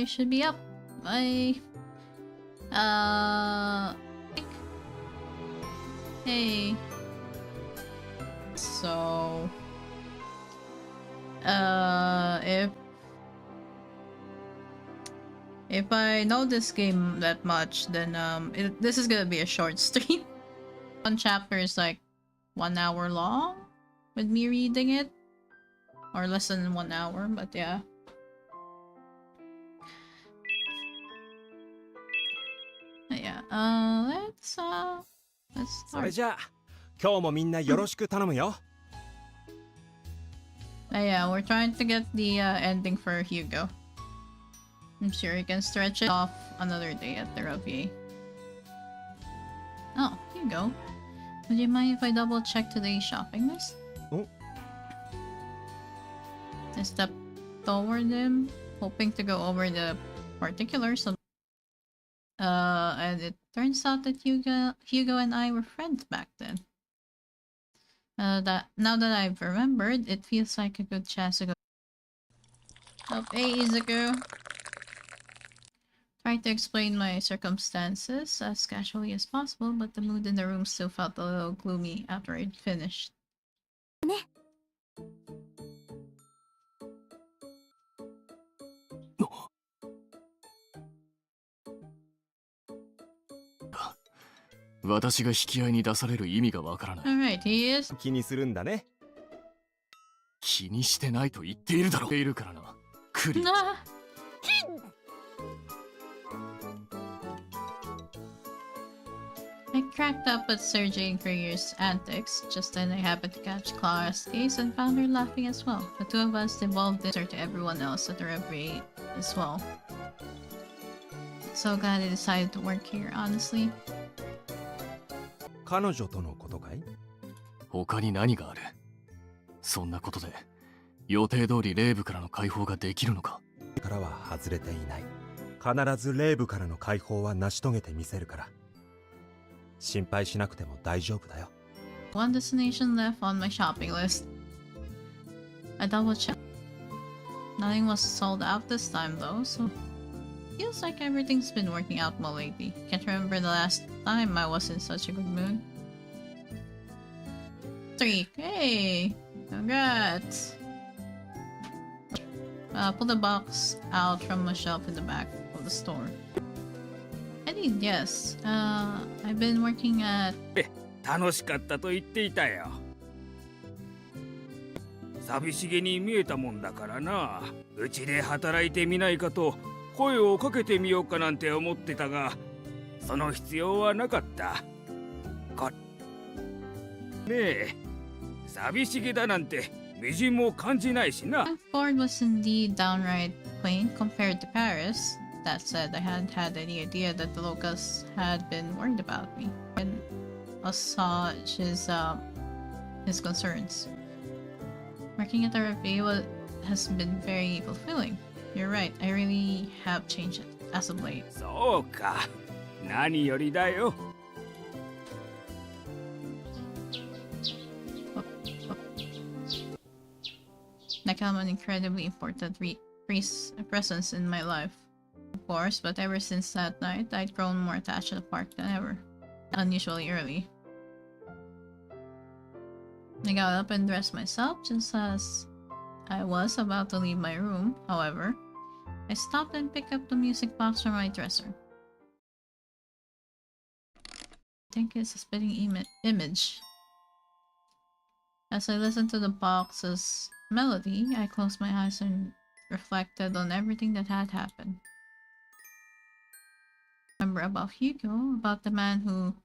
should be up. Hey. So, if I know this game that much, then this is gonna be a short stream. One chapter is like 1 hour long with me reading it, or less than 1 hour, but yeah. Yeah, let's start. Yeah, we're trying to get the ending for Hugo. I'm sure you can stretch it off another day at the Revier. Oh, Hugo. Would you mind if I double check today's shopping list? Oh. I stepped toward him, hoping to go over the particulars of and it turns out that Hugo and I were friends back then. Now that I've remembered, it feels like a good chance to go. Oh, hey, Izuku. Tried to explain my circumstances as casually as possible, but the mood in the room still felt a little gloomy after I'd finished. Ne. 私が引き合いに出される意味がわからない。Alright, he is. 気にするんだね。気にしてないと言っているだろう。いるからな。クリ。I cracked up at Sergei and Krieger's antics. Just then I happened to catch Clara's gaze and found her laughing as well. The two of us devolved this to everyone else at the Reverie as well. So glad I decided to work here, honestly. 彼女とのことかい？他に何がある？そんなことで予定通りレイブからの解放ができるのか？からは外れていない。必ずレイブからの解放は成し遂げてみせるから。心配しなくても大丈夫だよ。One destination left on my shopping list. I double checked. Nothing was sold out this time though, so feels like everything's been working out well lately. Can't remember the last time I was in such a good mood. 3. Hey! Congrats! Pull the box out from a shelf in the back of the store. I did, yes. I've been working at... 楽しかったと言っていたよ。寂しげに見えたもんだからな。うちで働いてみないかと声をかけてみようかなんて思ってたが、その必要はなかった。ねえ、寂しげだなんてみじんも感じないしな。Ford was indeed downright quaint compared to Paris. That said, I hadn't had any idea that the locals had been worried about me and assuage his concerns. Working at the Reverie has been very fulfilling. You're right, I really have changed as of late. そうか、何よりだよ。I become an incredibly important presence in my life. Of course, but ever since that night, I'd grown more attached to the park than ever. Unusually early. I got up and dressed myself just as I was about to leave my room. However, I stopped and picked up the music box from my dresser. I think it's a spitting image. As I listened to the box's melody, I closed my eyes and reflected on everything that had happened. Remember about Hugo, about the man who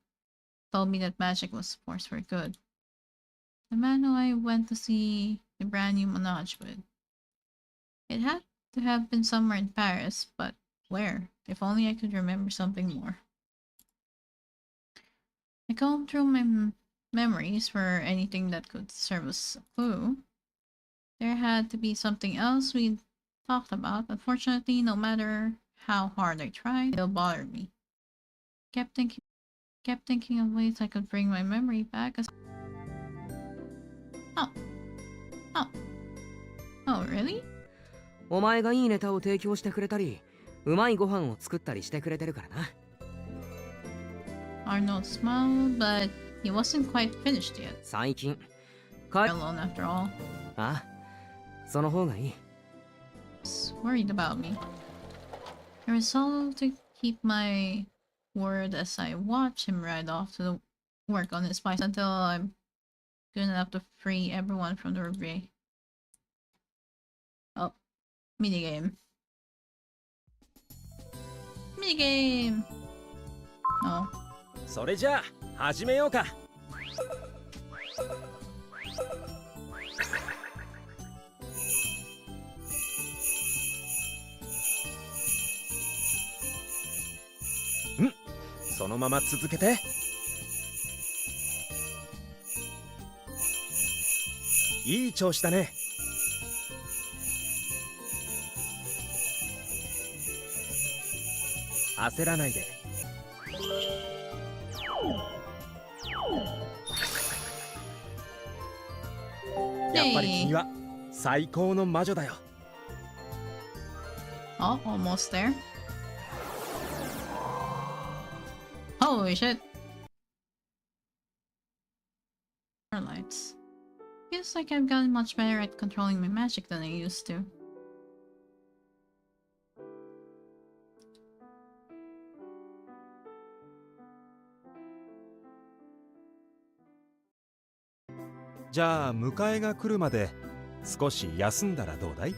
told me that magic was a force for good. The man who I went to see the brand new Menage with. It had to have been somewhere in Paris, but where? If only I could remember something more. I combed through my memories for anything that could serve as a clue. There had to be something else we'd talked about. Unfortunately, no matter how hard I tried, it still bothered me. Kept thinking of ways I could bring my memory back. Oh, really? お前がいいネタを提供してくれたり、うまいご飯を作ったりしてくれてるからな。 Arnold smiled, but he wasn't quite finished yet. 最近 Alone after all. あ、その方がいい。 He's worried about me. I resolved to keep my word as I watch him ride off to work on his bike until I'm good enough to free everyone from the reverie. Oh, minigame. Minigame! Oh. それじゃあ始めようか。そのまま続けて。いい調子だね。焦らないで。やっぱり君は最高の魔女だよ。Oh, almost there. Holy shit. Lights. Feels like I've gotten much better at controlling my magic than I used to.じゃあ迎えが来るまで少し休んだらどうだい？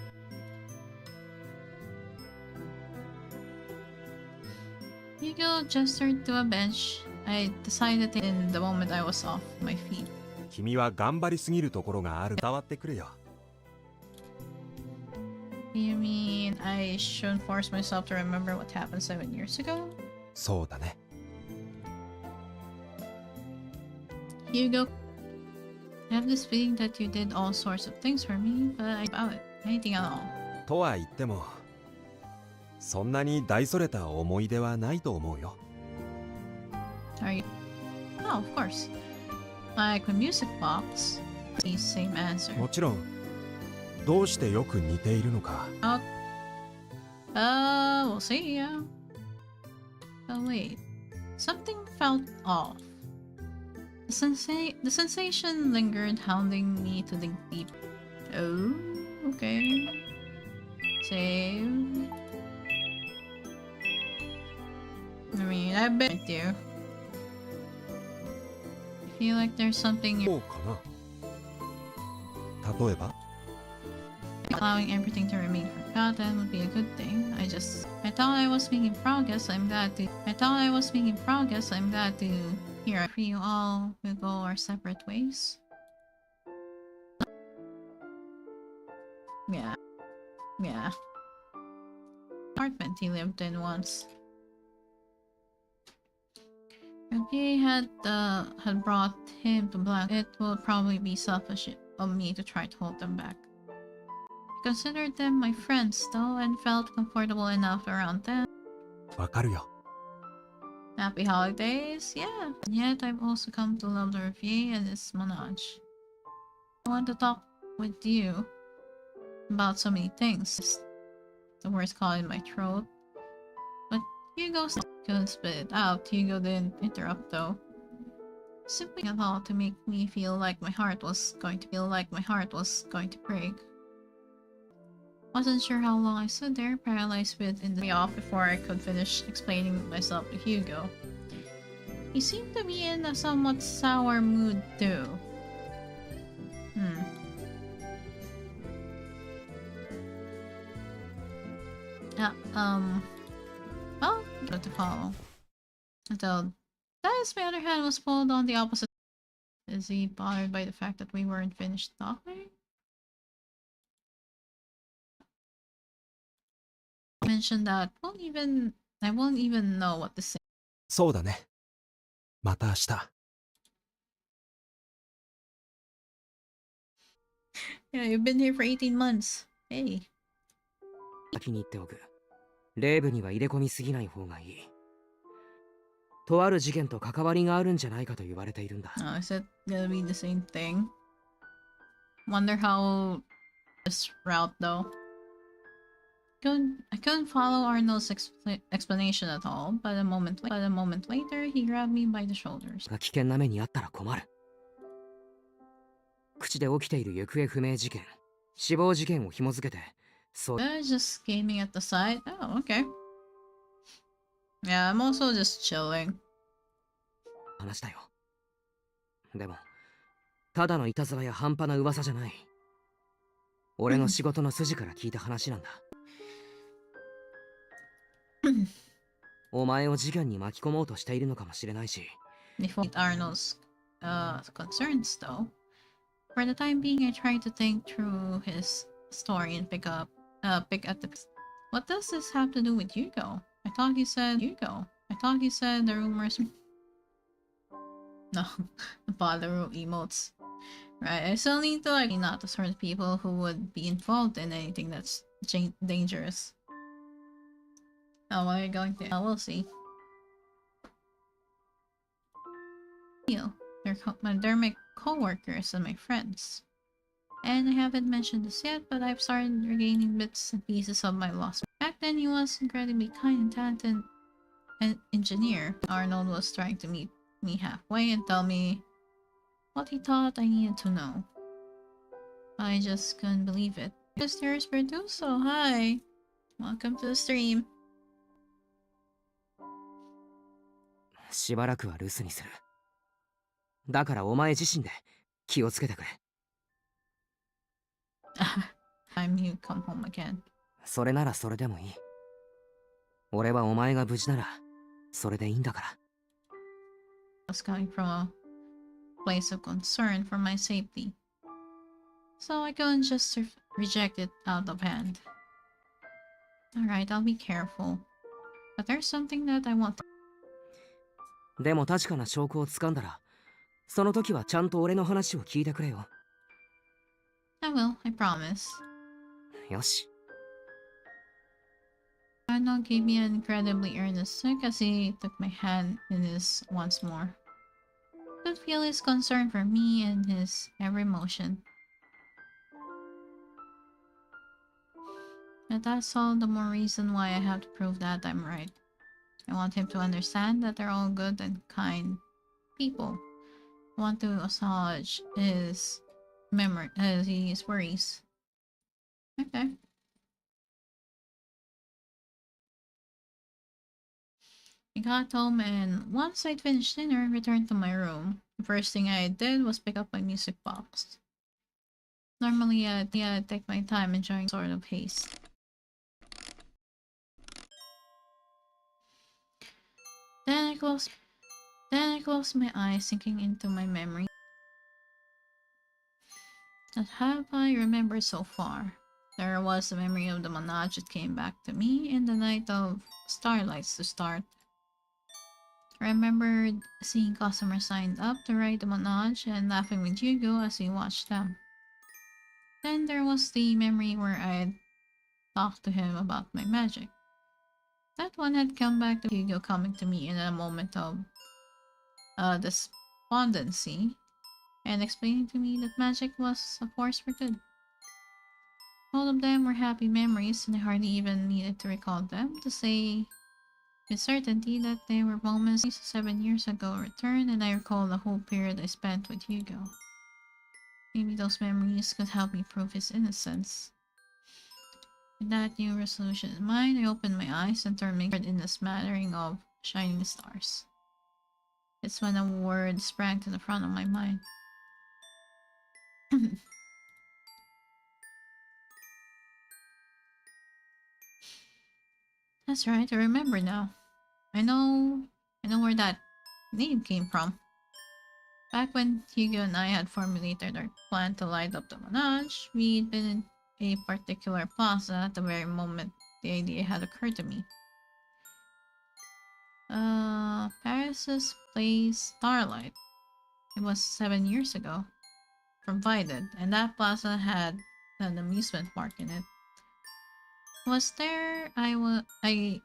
Hugo gestured to a bench. I decided in the moment I was off my feet. 君は頑張りすぎるところがある。伝わってくるよ。 You mean I shouldn't force myself to remember what happened 7 years ago? そうだね。 Hugo, I have this feeling that you did all sorts of things for me, but I doubt it. Anything at all. とは言っても、そんなに大それた思い出はないと思うよ。 Are you? Oh, of course. Like a music box. The same answer. もちろん、どうしてよく似ているのか。We'll see, yeah. Oh wait. Something felt off. The sensation lingered, hounding me to dig deep. Oh, okay. Save. I mean, I bet you. I feel like there's something you're そうかな。例えば allowing everything to remain forgotten would be a good thing. I thought I was making progress. I'm glad to hear it. For you all will go our separate ways. Yeah. Yeah. Apartment he lived in once. If he had brought him to black, it would probably be selfish of me to try to hold them back. I considered them my friends though and felt comfortable enough around them. わかるよ。 Happy holidays, yeah. And yet I've also come to love the Revier and its menage. I want to talk with you about so many things. The words caught in my throat. But Hugo couldn't spit it out. Hugo didn't interrupt though. Simply at all to make me feel like my heart was going to break. Wasn't sure how long I stood there, paralyzed with in the off before I could finish explaining myself to Hugo. He seemed to be in a somewhat sour mood too. Well, good to follow. Until Dice, my other hand, was pulled on the opposite. Is he bothered by the fact that we weren't finished talking? Mentioned that I won't even know what to say. そうだね。また明日。Yeah, you've been here for 18 months. Hey. 先に言っておく。レイブには入れ込みすぎない方がいい。とある事件と関わりがあるんじゃないかと言われているんだ。Oh, is it gonna be the same thing? Wonder how this route though. I couldn't follow Arnold's explanation at all, but a moment later, he grabbed me by the shoulders. が危険な目にあったら困る。口で起きている行方不明事件、死亡事件を紐付けて、そう。 Just gaming at the side. Oh, okay. Yeah, I'm also just chilling. 話だよ。でも、ただのいたずらや半端な噂じゃない。俺の仕事の筋から聞いた話なんだ。お前を事件に巻き込もうとしているのかもしれないし。Before Arnold's concerns, though, for the time being, I tried to think through his story and pick at the. What does this have to do with Hugo? I thought he said Hugo. I thought he said the rumors. No, the bother emotes. Right, I still need to like not the sort of people who would be involved in anything that's dangerous. Oh, what are you going to? Oh, we'll see. They're my co-workers and my friends. And I haven't mentioned this yet, but I've started regaining bits and pieces of my lost. Back then, he was incredibly kind and talented an engineer. Arnold was trying to meet me halfway and tell me what he thought I needed to know. I just couldn't believe it. Sisters Verduso, hi! Welcome to the stream. しばらくは留守にする。だからお前自身で気をつけてくれ。Time you come home again. それならそれでもいい。俺はお前が無事ならそれでいいんだから。I was coming from a place of concern for my safety. So I couldn't just reject it out of hand. Alright, I'll be careful. But there's something that I want. でも確かな証拠をつかんだら、その時はちゃんと俺の話を聞いてくれよ。I will, I promise. よし。Arnold gave me an incredibly earnest look as he took my hand in his once more. I could feel his concern for me and his every motion. But that's all the more reason why I have to prove that I'm right. I want him to understand that they're all good and kind people. I want to assuage his his worries. Okay. I got home and once I'd finished dinner, I returned to my room. The first thing I did was pick up my music box. Normally, I'd take my time enjoying sort of haste. Then I closed my eyes, sinking into my memory. What have I remembered so far? There was the memory of the menage that came back to me in the night of starlights to start. I remembered seeing customers signed up to ride the menage and laughing with Hugo as we watched them. Then there was the memory where I had talked to him about my magic. That one had come back to Hugo coming to me in a moment of despondency and explaining to me that magic was a force for good. All of them were happy memories, and I hardly even needed to recall them to say with certainty that they were moments 7 years ago returned, and I recall the whole period I spent with Hugo. Maybe those memories could help me prove his innocence. With that new resolution in mind, I opened my eyes and turned my head in a smattering of shining stars. It's when a word sprang to the front of my mind. That's right, I remember now. I know where that name came from. Back when Hugo and I had formulated our plan to light up the menage, we'd been in a particular plaza at the very moment the idea had occurred to me. Paris's place Starlight. It was 7 years ago. Provided, and that plaza had an amusement park in it. Was there,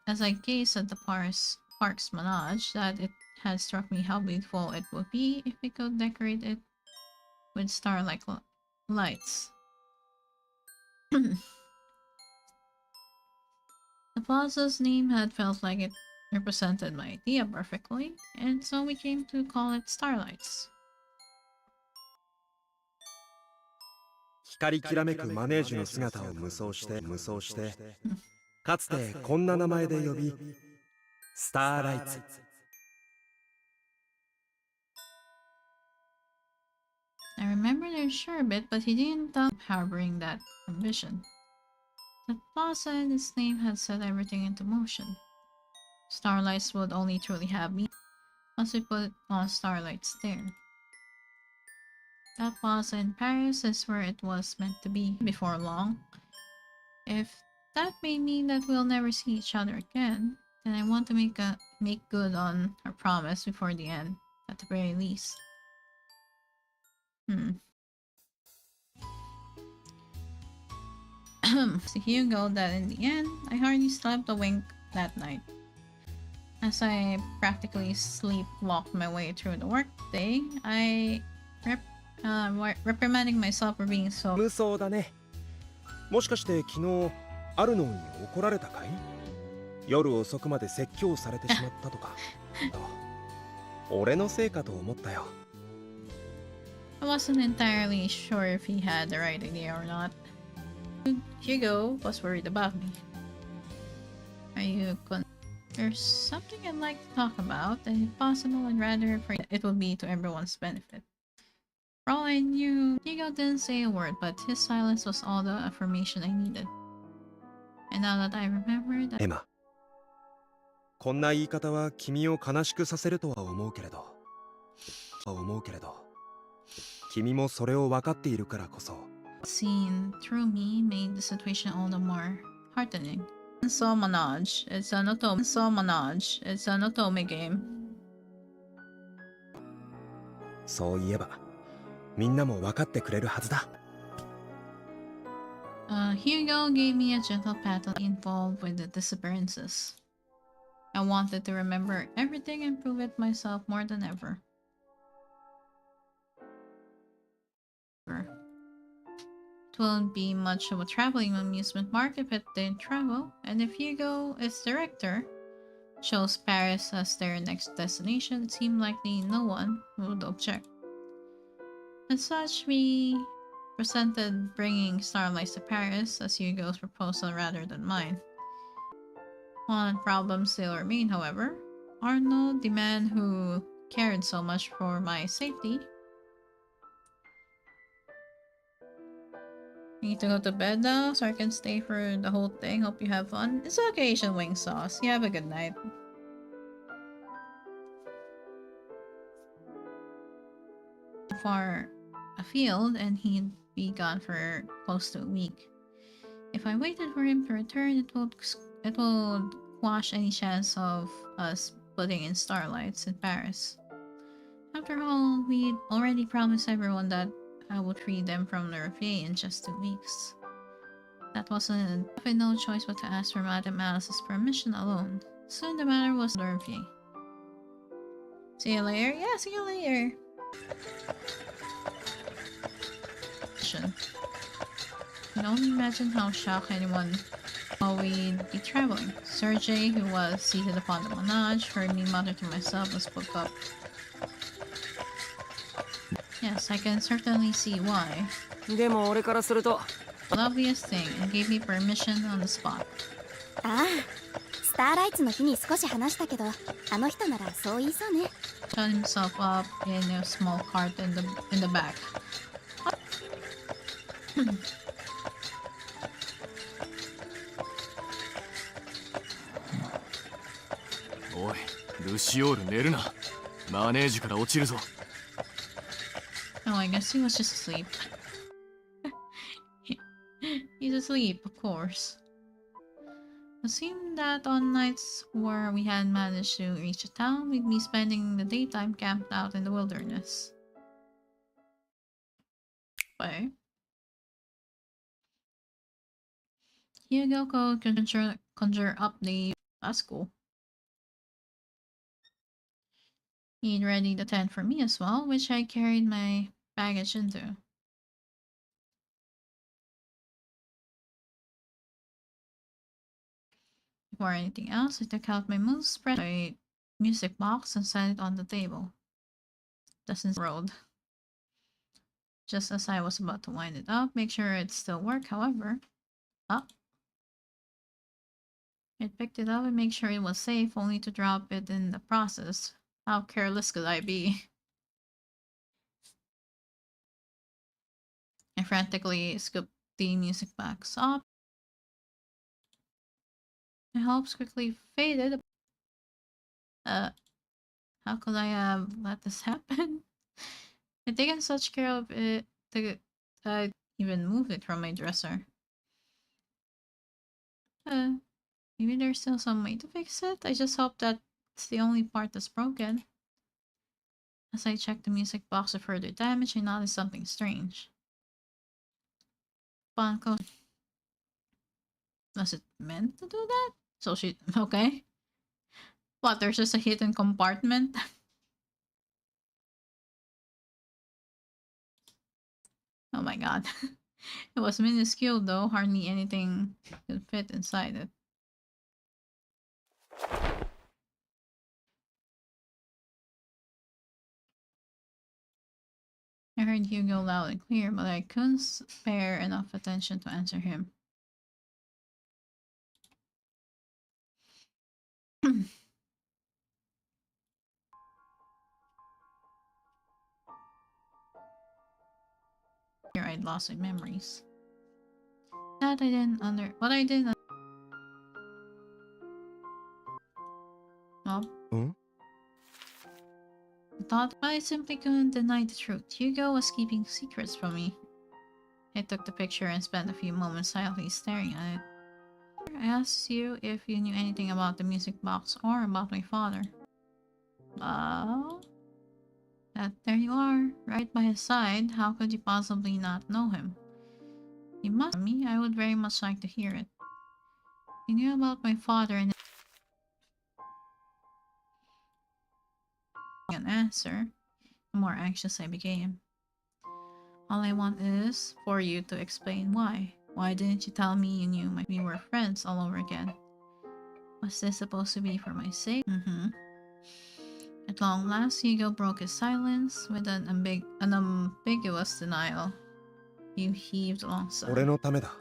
as I gazed at the park's menage, that it had struck me how beautiful it would be if we could decorate it with starlight lights. The plaza's name had felt like it represented my idea perfectly, and so we came to call it Starlights. 光きらめくマネージュの姿を無双してかつてこんな名前で呼びスターライツ I remember their sherbet, but he didn't tell me harboring that ambition. The plaza and its name had set everything into motion. Starlights would only truly have me once we put on Starlights there. That plaza in Paris is where it was meant to be before long. If that may mean that we'll never see each other again, then I want to make good on our promise before the end, at the very least. So Hugo that in the end, I hardly slept a wink that night. As I practically sleepwalked my way through the workday, I reprimanding myself for being so 無双だねもしかして昨日アルノンに怒られたかい夜遅くまで説教されてしまったとか俺のせいかと思ったよ I wasn't entirely sure if he had the right idea or not. Hugo was worried about me. Are you There's something I'd like to talk about, and if possible, I'd rather it would be to everyone's benefit. For all I knew, Hugo didn't say a word, but his silence was all the affirmation I needed. And now that I remember that... エマこんな言い方は君を悲しくさせるとは思うけれど君もそれを分かっているからこそ Seen through me made the situation all the more heartening. GENSOU MANÈGE. It's an otome game. そういえばみんなも分かってくれるはずだ Hugo gave me a gentle pat involved with the disappearances. I wanted to remember everything and prove it myself more than ever. It won't be much of a traveling amusement park if it didn't travel, and if Hugo, its director, chose Paris as their next destination, it seemed likely no one would object. As such, we presented bringing Starlights to Paris as Hugo's proposal rather than mine. One problem still remained, however. Arnold, the man who cared so much for my safety, need to go to bed now so I can stay for the whole thing. Hope you have fun. It's okay, Asian wing sauce. You have a good night. Far afield, and he'd be gone for close to a week. If I waited for him to return, it would quash any chance of us putting in Starlights in Paris. After all, we'd already promised everyone that I would free them from the Refier in just 2 weeks. That wasn't I had no choice but to ask for Madame Alice's permission alone. Soon the matter was the Refier. See you later? Yeah, see you later! I can only imagine how shocked anyone while we'd be traveling. Sergei, who was seated upon the manège, heard me mutter to myself and spoke up. Yes, I can certainly see why. でも俺からすると The obvious thing, and gave me permission on the spot. ああ、スターライツの日に少し話したけど、あの人ならそう言いそうね。 Shut himself up in a small cart in the back. おいルシオール寝るなマネージから落ちるぞ Oh, I guess he was just asleep. He's asleep, of course. It seemed that on nights where we hadn't managed to reach the town, we'd be spending the daytime camped out in the wilderness. Wait. Hugo could conjure up the... That's cool. He'd readied the tent for me as well, which I carried my baggage into. Before anything else, I took out my most spread my music box and set it on the table. Doesn't road. Just as I was about to wind it up, make sure it still worked, however. Up. It picked it up and make sure it was safe, only to drop it in the process. How careless could I be? I frantically scooped the music box up. My hopes quickly faded. How could I have let this happen? I'd taken such care of it that I even moved it from my dresser. Maybe there's still some way to fix it. I just hope that's the only part that's broken. As I checked the music box for further damage, I noticed something strange. Banco. Was it meant to do that? So she... Okay. What, there's just a hidden compartment? Oh my god. It was minuscule though, hardly anything could fit inside it. I heard Hugo loud and clear, but I couldn't spare enough attention to answer him. Here I'd lost my memories. That I didn't what I didn't well, I thought I simply couldn't deny the truth. Hugo was keeping secrets from me. I took the picture and spent a few moments silently staring at it. I asked you if you knew anything about the music box or about my father. Well, there you are, right by his side. How could you possibly not know him? You must tell me. I would very much like to hear it. You knew about my father and an answer. The more anxious I became. All I want is for you to explain why. Why didn't you tell me you knew we were friends all over again? Was this supposed to be for my sake? At long last, Hugo broke his silence with an ambiguous denial. You heaved a long sigh. 俺のためだ。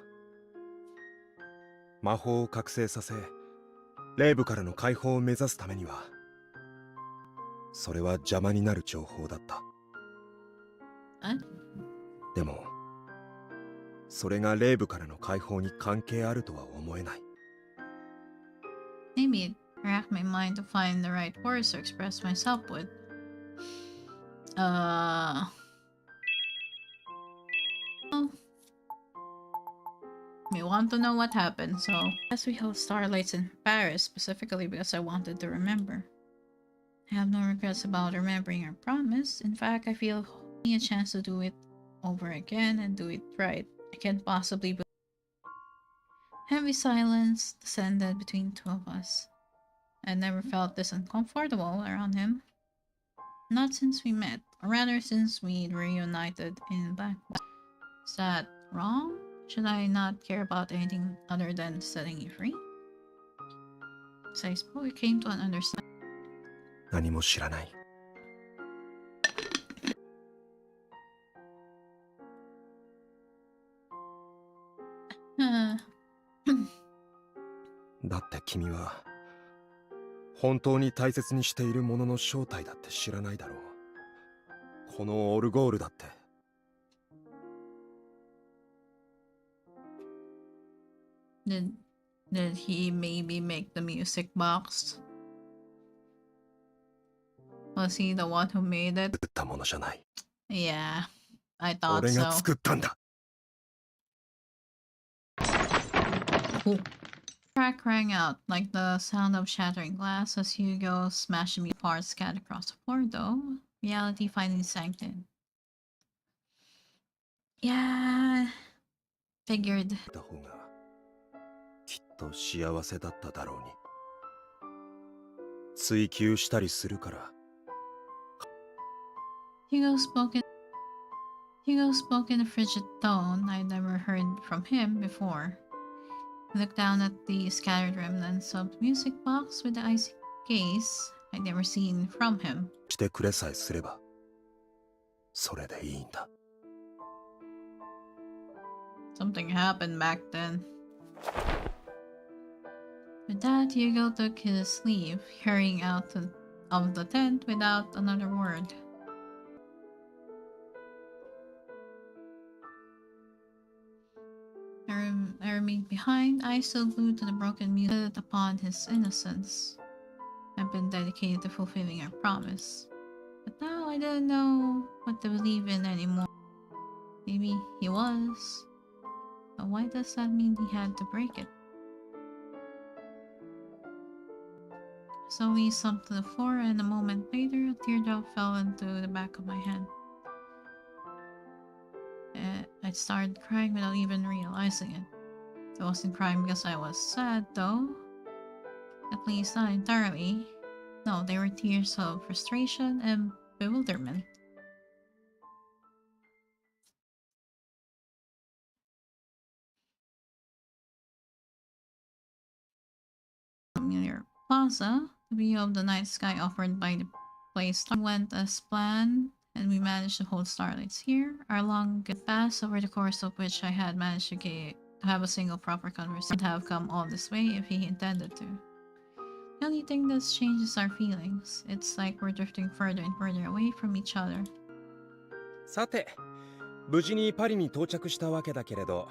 魔法を覚醒させ、霊部からの解放を目指すためには、それは邪魔になる情報だった。でも、それが霊部からの解放に関係あるとは思えない。Maybe it racked my mind to find the right words to express myself with. We want to know what happened, so as we held starlights in Paris specifically because I wanted to remember. I have no regrets about remembering our promise. In fact, I feel a chance to do it over again and do it right. I can't possibly believe. Heavy silence descended between the two of us. I never felt this uncomfortable around him. Not since we met, or rather since we reunited in Black. Is that wrong? Should I not care about anything other than setting you free? So I suppose we came to an understanding. 何も知らない。だって君は本当に大切にしているものの正体だって知らないだろう。このオルゴールだって。Did he maybe make the music box? Was he the one who made it? 作ったものじゃない。Yeah, I thought 俺が so. 作ったんだ。Crack rang out like the sound of shattering glass as Hugo smashed me apart, scattered across the floor. Though reality finally sank in. Yeah, figured. た方がきっと幸せだっただろうに。追求したりするから。Hugo spoke in a frigid tone I'd never heard from him before. I looked down at the scattered remnants of the music box with the icy gaze I'd never seen from him. してくれさえすればそれでいいんだ。 Something happened back then. With that, Hugo took his leave, hurrying out of the tent without another word. I remained behind, eyes still glued to the broken music upon his innocence. I've been dedicated to fulfilling our promise. But now I didn't know what to believe in anymore. Maybe he was. But why does that mean he had to break it? Slowly slumped to the floor, and a moment later, a teardrop fell into the back of my hand. I started crying without even realizing it. I wasn't crying because I was sad, though. At least not entirely. No, they were tears of frustration and bewilderment. Familiar plaza, the view of the night sky offered by the place went as planned, and we managed to hold starlights here. Our long pass, over the course of which I had managed to have a single proper conversation, would have come all this way if he intended to. The only thing that's changed is our feelings. It's like we're drifting further and further away from each other. さて、無事にパリに到着したわけだけれど、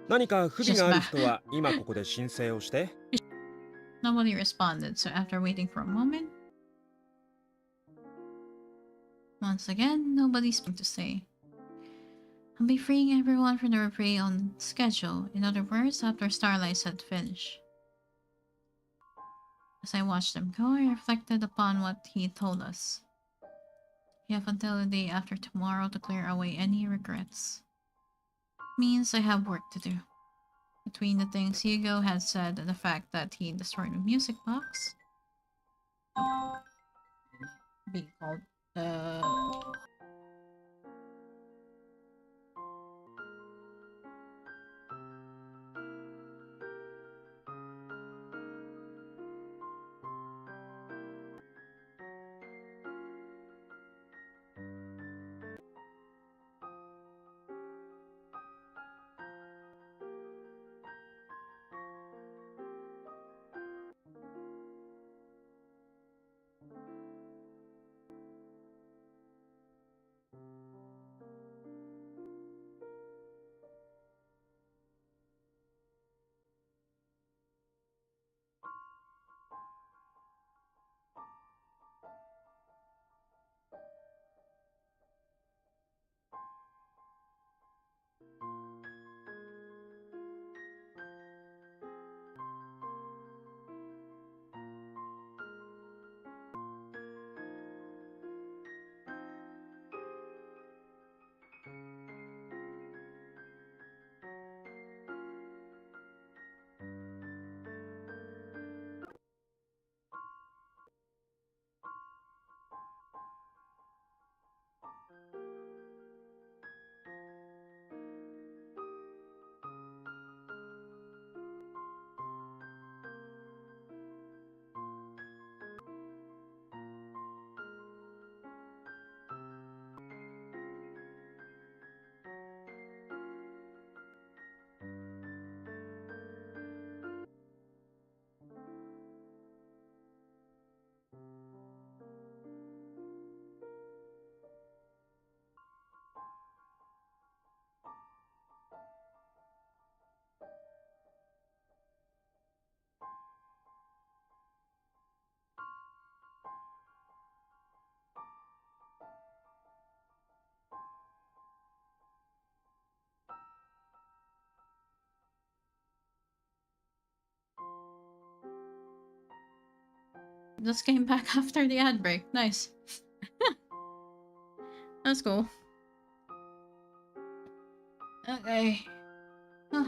何か不備がある人は今ここで申請をして。 Nobody responded, so after waiting for a moment, once again, nobody's to say. I'll be freeing everyone from the reprieve on schedule. In other words, after Starlight had finished. As I watched them go, I reflected upon what he told us. We have until the day after tomorrow to clear away any regrets. Means I have work to do. Between the things Hugo had said and the fact that he destroyed the music box. Being called, just came back after the ad break. Nice. That's cool. Okay. Huh.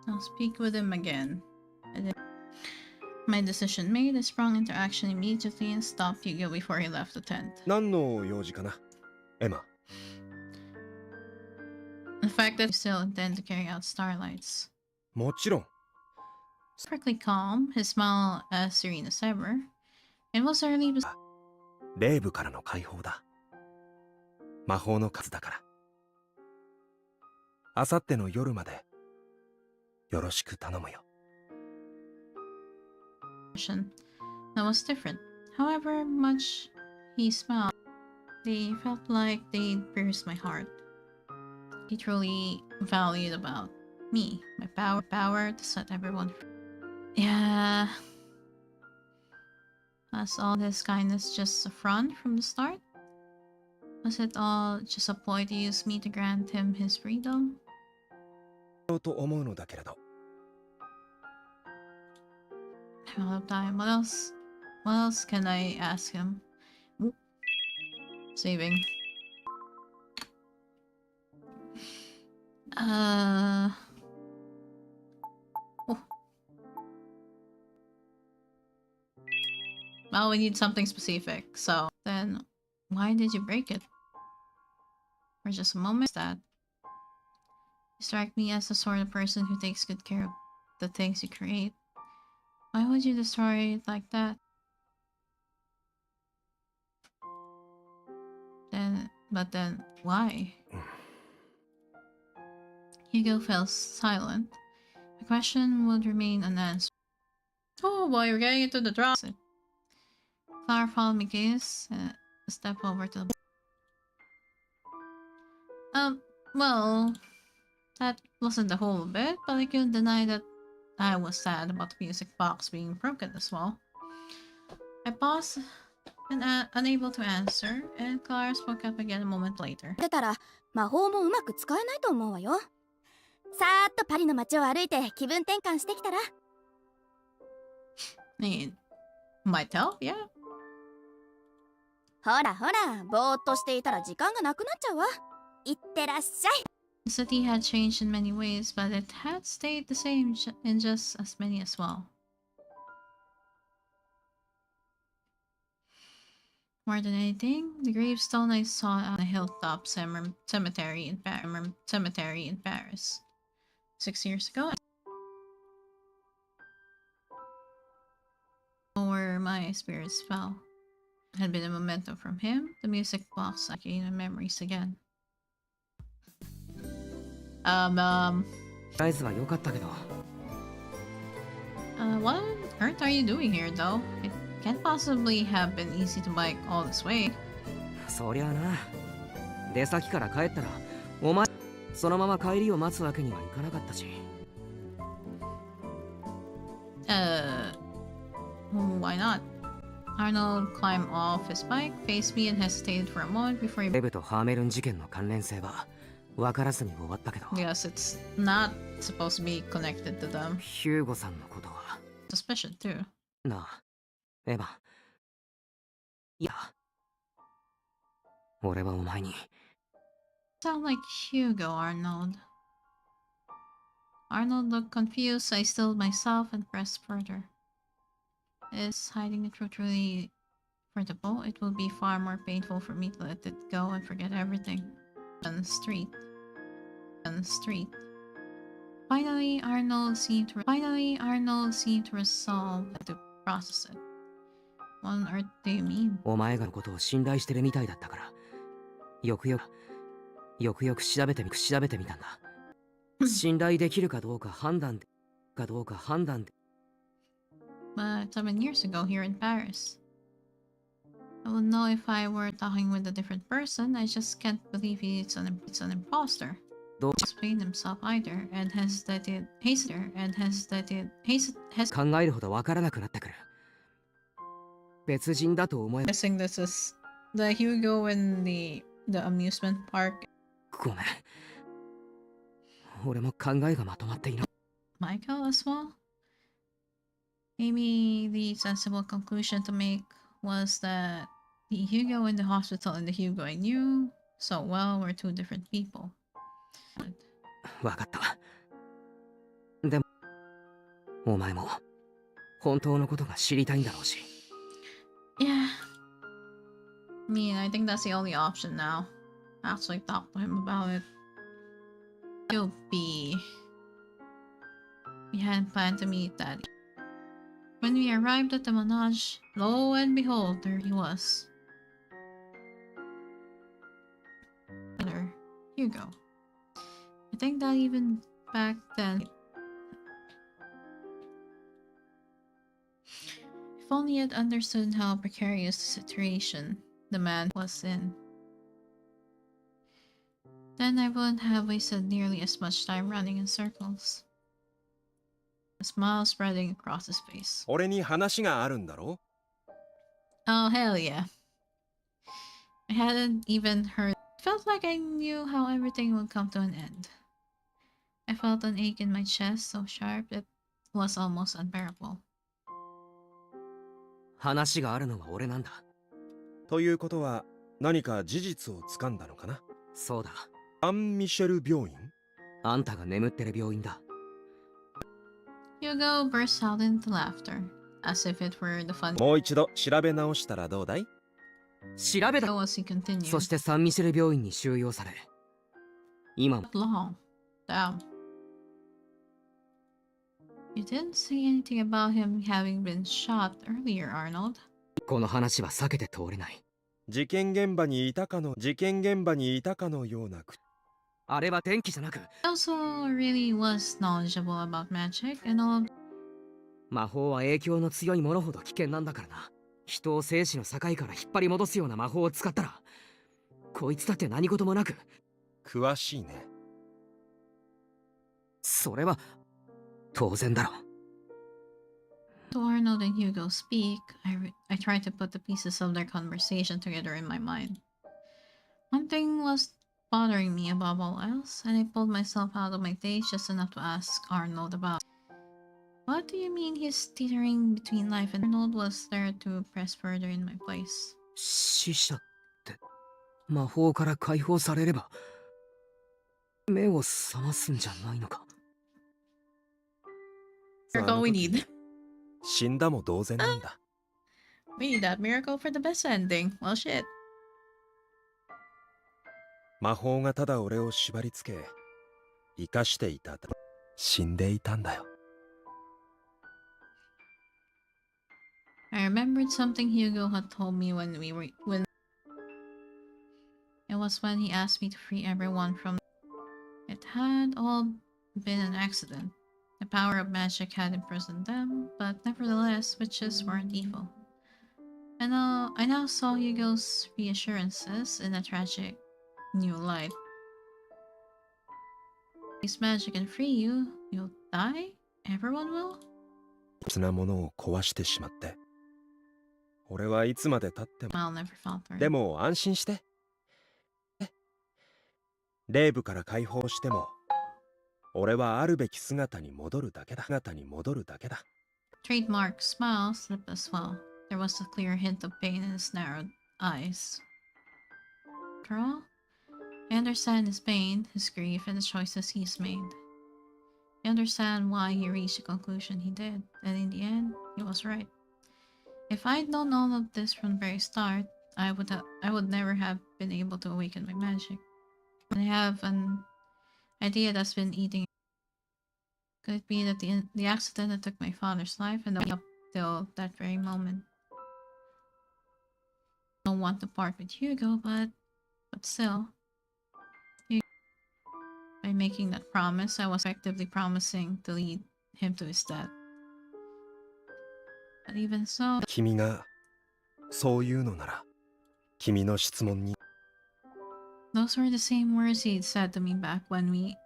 I'll speak with him again. My decision made, I sprung into action immediately and stopped Hugo before he left the tent. 何の用事かな、エマ。The fact that you still intend to carry out Starlight's. もちろん。 Perfectly calm, his smile as serene as ever. It was early. レイブからの解放だ。魔法の数だから。あさっての夜までよろしく頼むよ。That was different. However much he smiled, they felt like they'd pierced my heart. He truly valued about me, my power to set everyone free. Yeah. Was all this kindness just a front from the start? Was it all just a ploy to use me to grant him his freedom? と思うのだけれど。I'm out of time. What else can I ask him? Oop. Saving. Oh. Well, we need something specific. So then, why did you break it? For just a moment, that you strike me as the sort of person who takes good care of the things you create. Why would you destroy it like that? But then, why? Hugo fell silent. The question would remain unanswered. Oh boy, we're getting into the drama. Clara followed me gaze and a step over to the... Well, that wasn't the whole of it, but I couldn't deny that I was sad about the music box being broken as well. I paused and unable to answer, and Clara spoke up again a moment later. 出たら魔法もうまく使えないと思うわよ。さーっとパリの街を歩いて気分転換してきたら。I mean, might help, yeah. ほらほら、ぼーっとしていたら時間がなくなっちゃうわ。いってらっしゃい。 The city had changed in many ways, but it had stayed the same in just as many as well. More than anything, the gravestone I saw at the hilltop cemetery in Paris 6 years ago, where my spirits fell, had been a memento from him. The music box gained my memories again. ライズは良かったけど。What on earth are you doing here, though? It can't possibly have been easy to bike all this way. そりゃあな。出先から帰ったら、お前、そのまま帰りを待つわけにはいかなかったし。Why not? Arnold climbed off his bike, faced me, and hesitated for a moment before he... レブとハーメルン事件の関連性は分からずに終わったけど。Yes, it's not supposed to be connected to them. ヒューゴさんのことは。Suspicion, too. なあ、エヴァ。いや。俺はお前に。Sound like Hugo, Arnold. Arnold looked confused. I stilled myself and pressed further. Is hiding the truth really comfortable? It will be far more painful for me to let it go and forget everything. On the street. Finally, Arnold seemed to resolve to process it. What on earth do you mean? お前がのことを信頼してるみたいだったから。よくよく調べてみたんだ。信頼できるかどうか判断で。But 7 years ago here in Paris. I would know if I were talking with a different person. I just can't believe it's an imposter. Don't explain himself either, and hesitated. 考えるほどわからなくなってくる。別人だと思えば。Guessing this is the Hugo in the amusement park. ごめん。俺も考えがまとまっていない。Michael as well? Maybe the sensible conclusion to make was that the Hugo in the hospital and the Hugo I knew so well were two different people. わかった。でも、お前も本当のことが知りたいんだろうし。 Yeah. I mean, I think that's the only option now. Actually talk to him about it. He'll be... We hadn't planned to meet that. When we arrived at the manège, lo and behold, there he was. Hugo. I think that even back then... If only I'd understood how precarious the situation the man was in, then I wouldn't have wasted nearly as much time running in circles. A smile spreading across his face. 俺に話があるんだろ Oh, hell yeah. I hadn't even heard. It felt like I knew how everything would come to an end. I felt an ache in my chest so sharp it was almost unbearable. 話があるのは俺なんだ。ということは何か事実をつかんだのかな。そうだ。アン・ミシェル病院。あんたが眠ってる病院だ。Hugo burst out into laughter, as if it were the fun. もう一度調べ直したらどうだい？調べた。 As he continued. そしてサンミシェル病院に収容され、今も。 Long. Damn. You didn't say anything about him having been shot earlier, Arnold. この話は避けて通れない。事件現場にいたかのようなあれは天気じゃなく、 He also really was knowledgeable about magic and all. 魔法は影響の強いものほど危険なんだからな。人を生死の境から引っ張り戻すような魔法を使ったら、こいつだって何事もなく。詳しいね。それは当然だろ。 To Arnold and Hugo speak, I tried to put the pieces of their conversation together in my mind. One thing was bothering me above all else, and I pulled myself out of my daze just enough to ask Arnold about. What do you mean he's teetering between life and Arnold was there to press further in my place? 死者って魔法から解放されれば目を覚ますんじゃないのか。 Miracle we need. 死んだも同然なんだ。We need that miracle for the best ending. Well, shit. 魔法がただ俺を縛り付け生かしていただ。死んでいたんだよ。 I remembered something Hugo had told me when it was when he asked me to free everyone from. It had all been an accident. The power of magic had imprisoned them, but nevertheless, witches weren't evil. I now saw Hugo's reassurances in a tragic new light. Use magic and free you, you'll die? Everyone will? 別なものを壊してしまって。俺はいつまで経っても。I'll never falter. でも安心して。霊部から解放しても。俺はあるべき姿に戻るだけだ。Trademark smile slipped as well. There was a clear hint of pain in his narrowed eyes. After all, I understand his pain, his grief, and the choices he's made. I understand why he reached the conclusion he did, and in the end, he was right. If I'd known all of this from the very start, I would never have been able to awaken my magic. And I have an idea that's been eating. Could it be that the accident that took my father's life and up till that very moment? I don't want to part with Hugo, but still. By making that promise, I was effectively promising to lead him to his death. But even so... 君がそういうのなら、君の質問に。Those were the same words he'd said to me back when he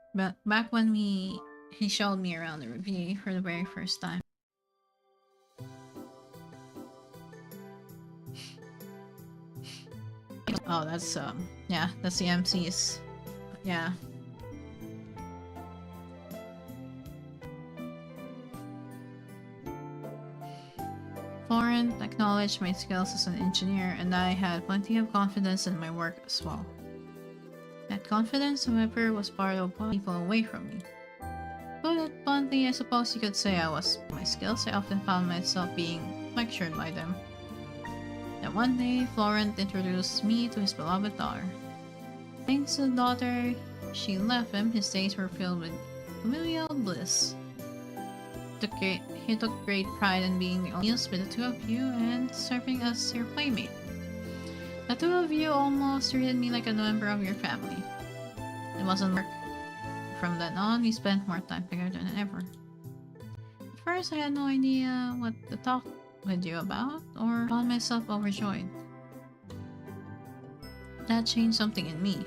showed me around the review for the very first time. Oh, that's yeah, that's the MC's. Yeah. Florent acknowledged my skills as an engineer, and I had plenty of confidence in my work as well. That confidence, however, was part of pulling people away from me. Put it Technically, I suppose you could say I was my skills. I often found myself being lectured by them. Then one day, Florent introduced me to his beloved daughter. Thanks to the daughter she left him, his days were filled with familial bliss. He took great pride in being the only meals with the two of you and serving as your playmate. The two of you almost treated me like a member of your family. It wasn't work. From then on, we spent more time together than ever. At first, I had no idea what to talk with you about, or found myself overjoyed. That changed something in me.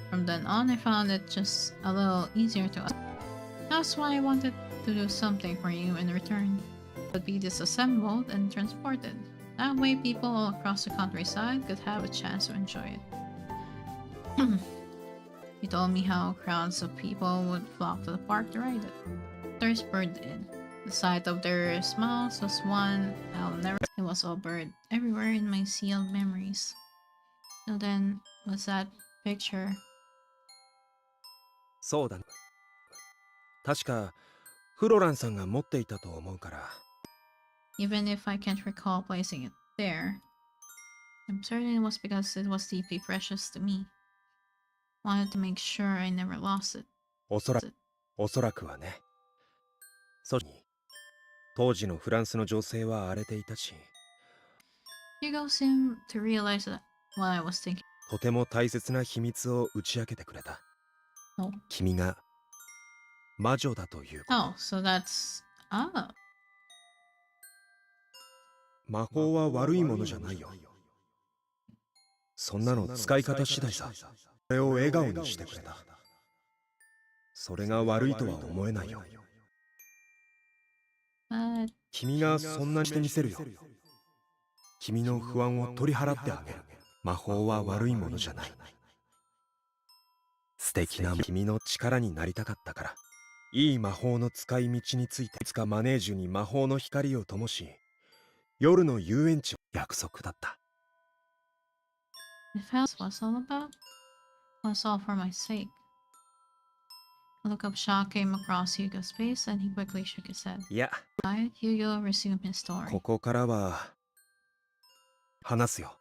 From then on, I found it just a little easier to ask. That's why I wanted to do something for you in return. It would be disassembled and transported. That way people all across the countryside could have a chance to enjoy it. He told me how crowds of people would flock to the park to ride it. Others bird in. The sight of their smiles was one I'll never. It was all bird everywhere in my sealed memories. So then, was that picture? そうだね。確かフロランさんが持っていたと思うから。 Even if I can't recall placing it there, I'm certain it was because it was deeply precious to me. Wanted to make sure I never lost it. おそらくはね。そして当時のフランスの情勢は荒れていたし、 Hugo seemed to realize that what I was thinking. とても大切な秘密を打ち明けてくれた。 Oh. 君が魔女だということ。 Oh, so that's... Ah. 魔法は悪いものじゃないよ。そんなの使い方次第さ。それを笑顔にしてくれた。それが悪いとは思えないよ。 But... 君がそんなにしてみせるよ。君の不安を取り払ってあげる。魔法は悪いものじゃない。素敵な君の力になりたかったから。いい魔法の使い道についていつかマネージュに魔法の光を灯し、夜の遊園地を約束だった。 If else was all about, was all for my sake. A look of shock came across Hugo's face, and he quickly shook his head. いや、 Quiet, Hugo resumed his story. ここからは話すよ。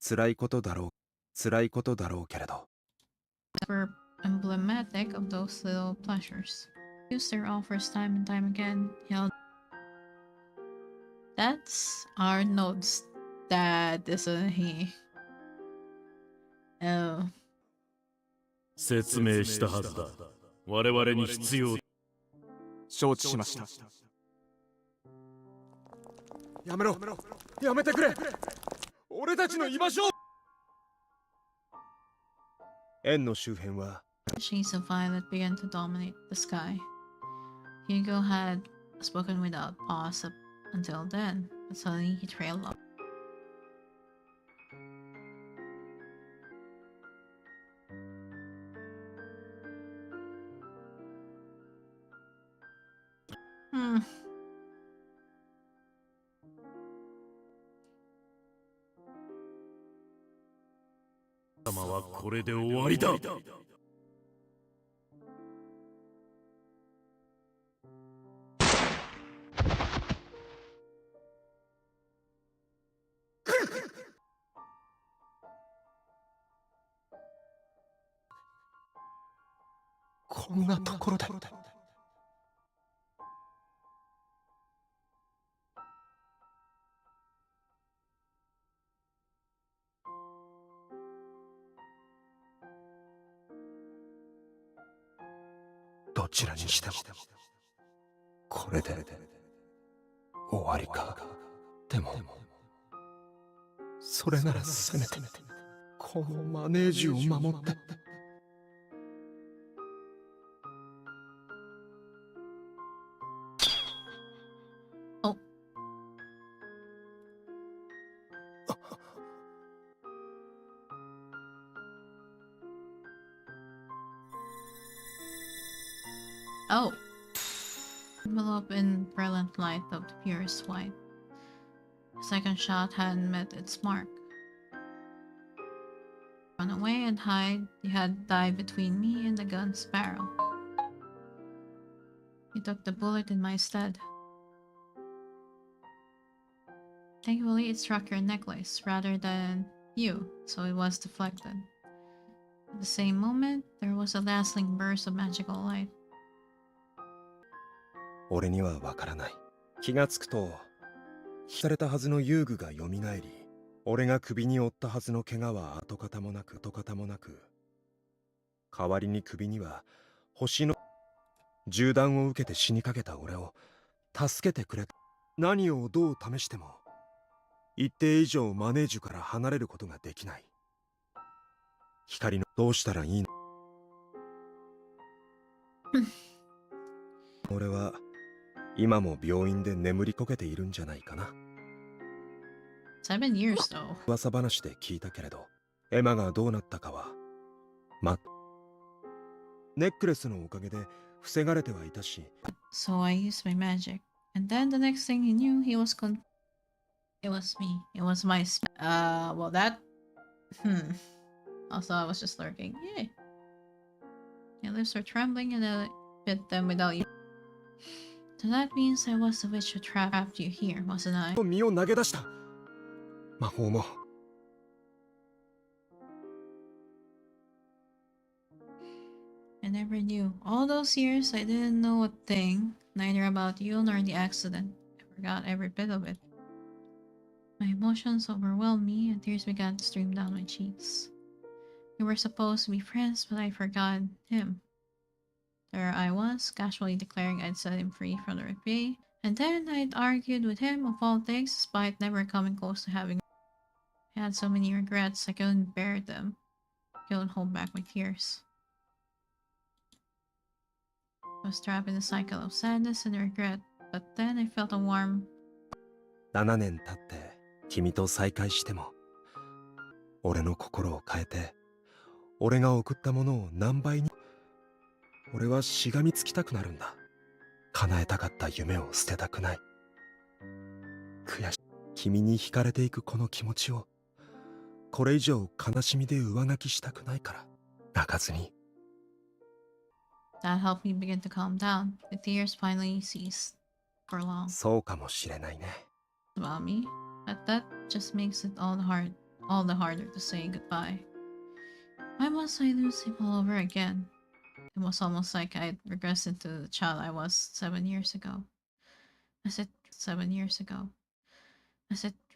辛いことだろうけれど。 Were emblematic of those little pleasures. Used their offers time and time again. Held. That's our notes. That isn't he. Oh. 説明したはずだ。我々に必要。承知しました。やめろ、やめてくれ。俺たちの居場所。円の周辺は Shades of violet began to dominate the sky. Hugo had spoken without pause up until then, but suddenly he trailed off. Hmm. 様はこれで終わりだ。こんなところで。どちらにしてもこれで終わりか。でもそれならせめてこのマネージュを守って。Oh. Oh. Enveloped in brilliant light of the purest white. The second shot hadn't met its mark. Run away and hide, you had died between me and the gun's barrel. He took the bullet in my stead. Thankfully, it struck your necklace rather than you, so it was deflected. At the same moment, there was a dazzling burst of magical light. 俺にはわからない。気がつくと、されたはずの遊具が蘇り、俺が首に負ったはずの怪我は跡形もなく、代わりに首には星の銃弾を受けて死にかけた俺を助けてくれた。何をどう試しても、一定以上マネージュから離れることができない。光のどうしたらいいの？俺は今も病院で眠りこけているんじゃないかな。7 years though. 噂話で聞いたけれど、エマがどうなったかは、ネックレスのおかげで防がれてはいたし。So I used my magic, and then the next thing he knew, he was It was me. It was my well that. Also, I was just lurking. Yay. My lips were trembling, and I bit them without you. So that means I was the witch who trapped you here, wasn't I? 身を投げ出した。魔法も。I never knew. All those years, I didn't know a thing, neither about you nor the accident. I forgot every bit of it. My emotions overwhelmed me, and tears began to stream down my cheeks. We were supposed to be friends, but I forgot him. There I was, casually declaring I'd set him free from the reprieve, and then I'd argued with him of all things, despite never coming close to having. I had so many regrets, I couldn't bear them. I couldn't hold back my tears. I was trapped in a cycle of sadness and regret, but then I felt a warm. 7年経って君と再会しても、俺の心を変えて、俺が送ったものを何倍に。俺はしがみつきたくなるんだ。叶えたかった夢を捨てたくない。悔しい。君に惹かれていくこの気持ちを、これ以上悲しみで上書きしたくないから、泣かずに。That helped me begin to calm down. The tears finally ceased for long. そうかもしれないね。About me, but that just makes it all the harder to say goodbye. Why must I lose him all over again? It was almost like I'd regressed into the child I was 7 years ago. As it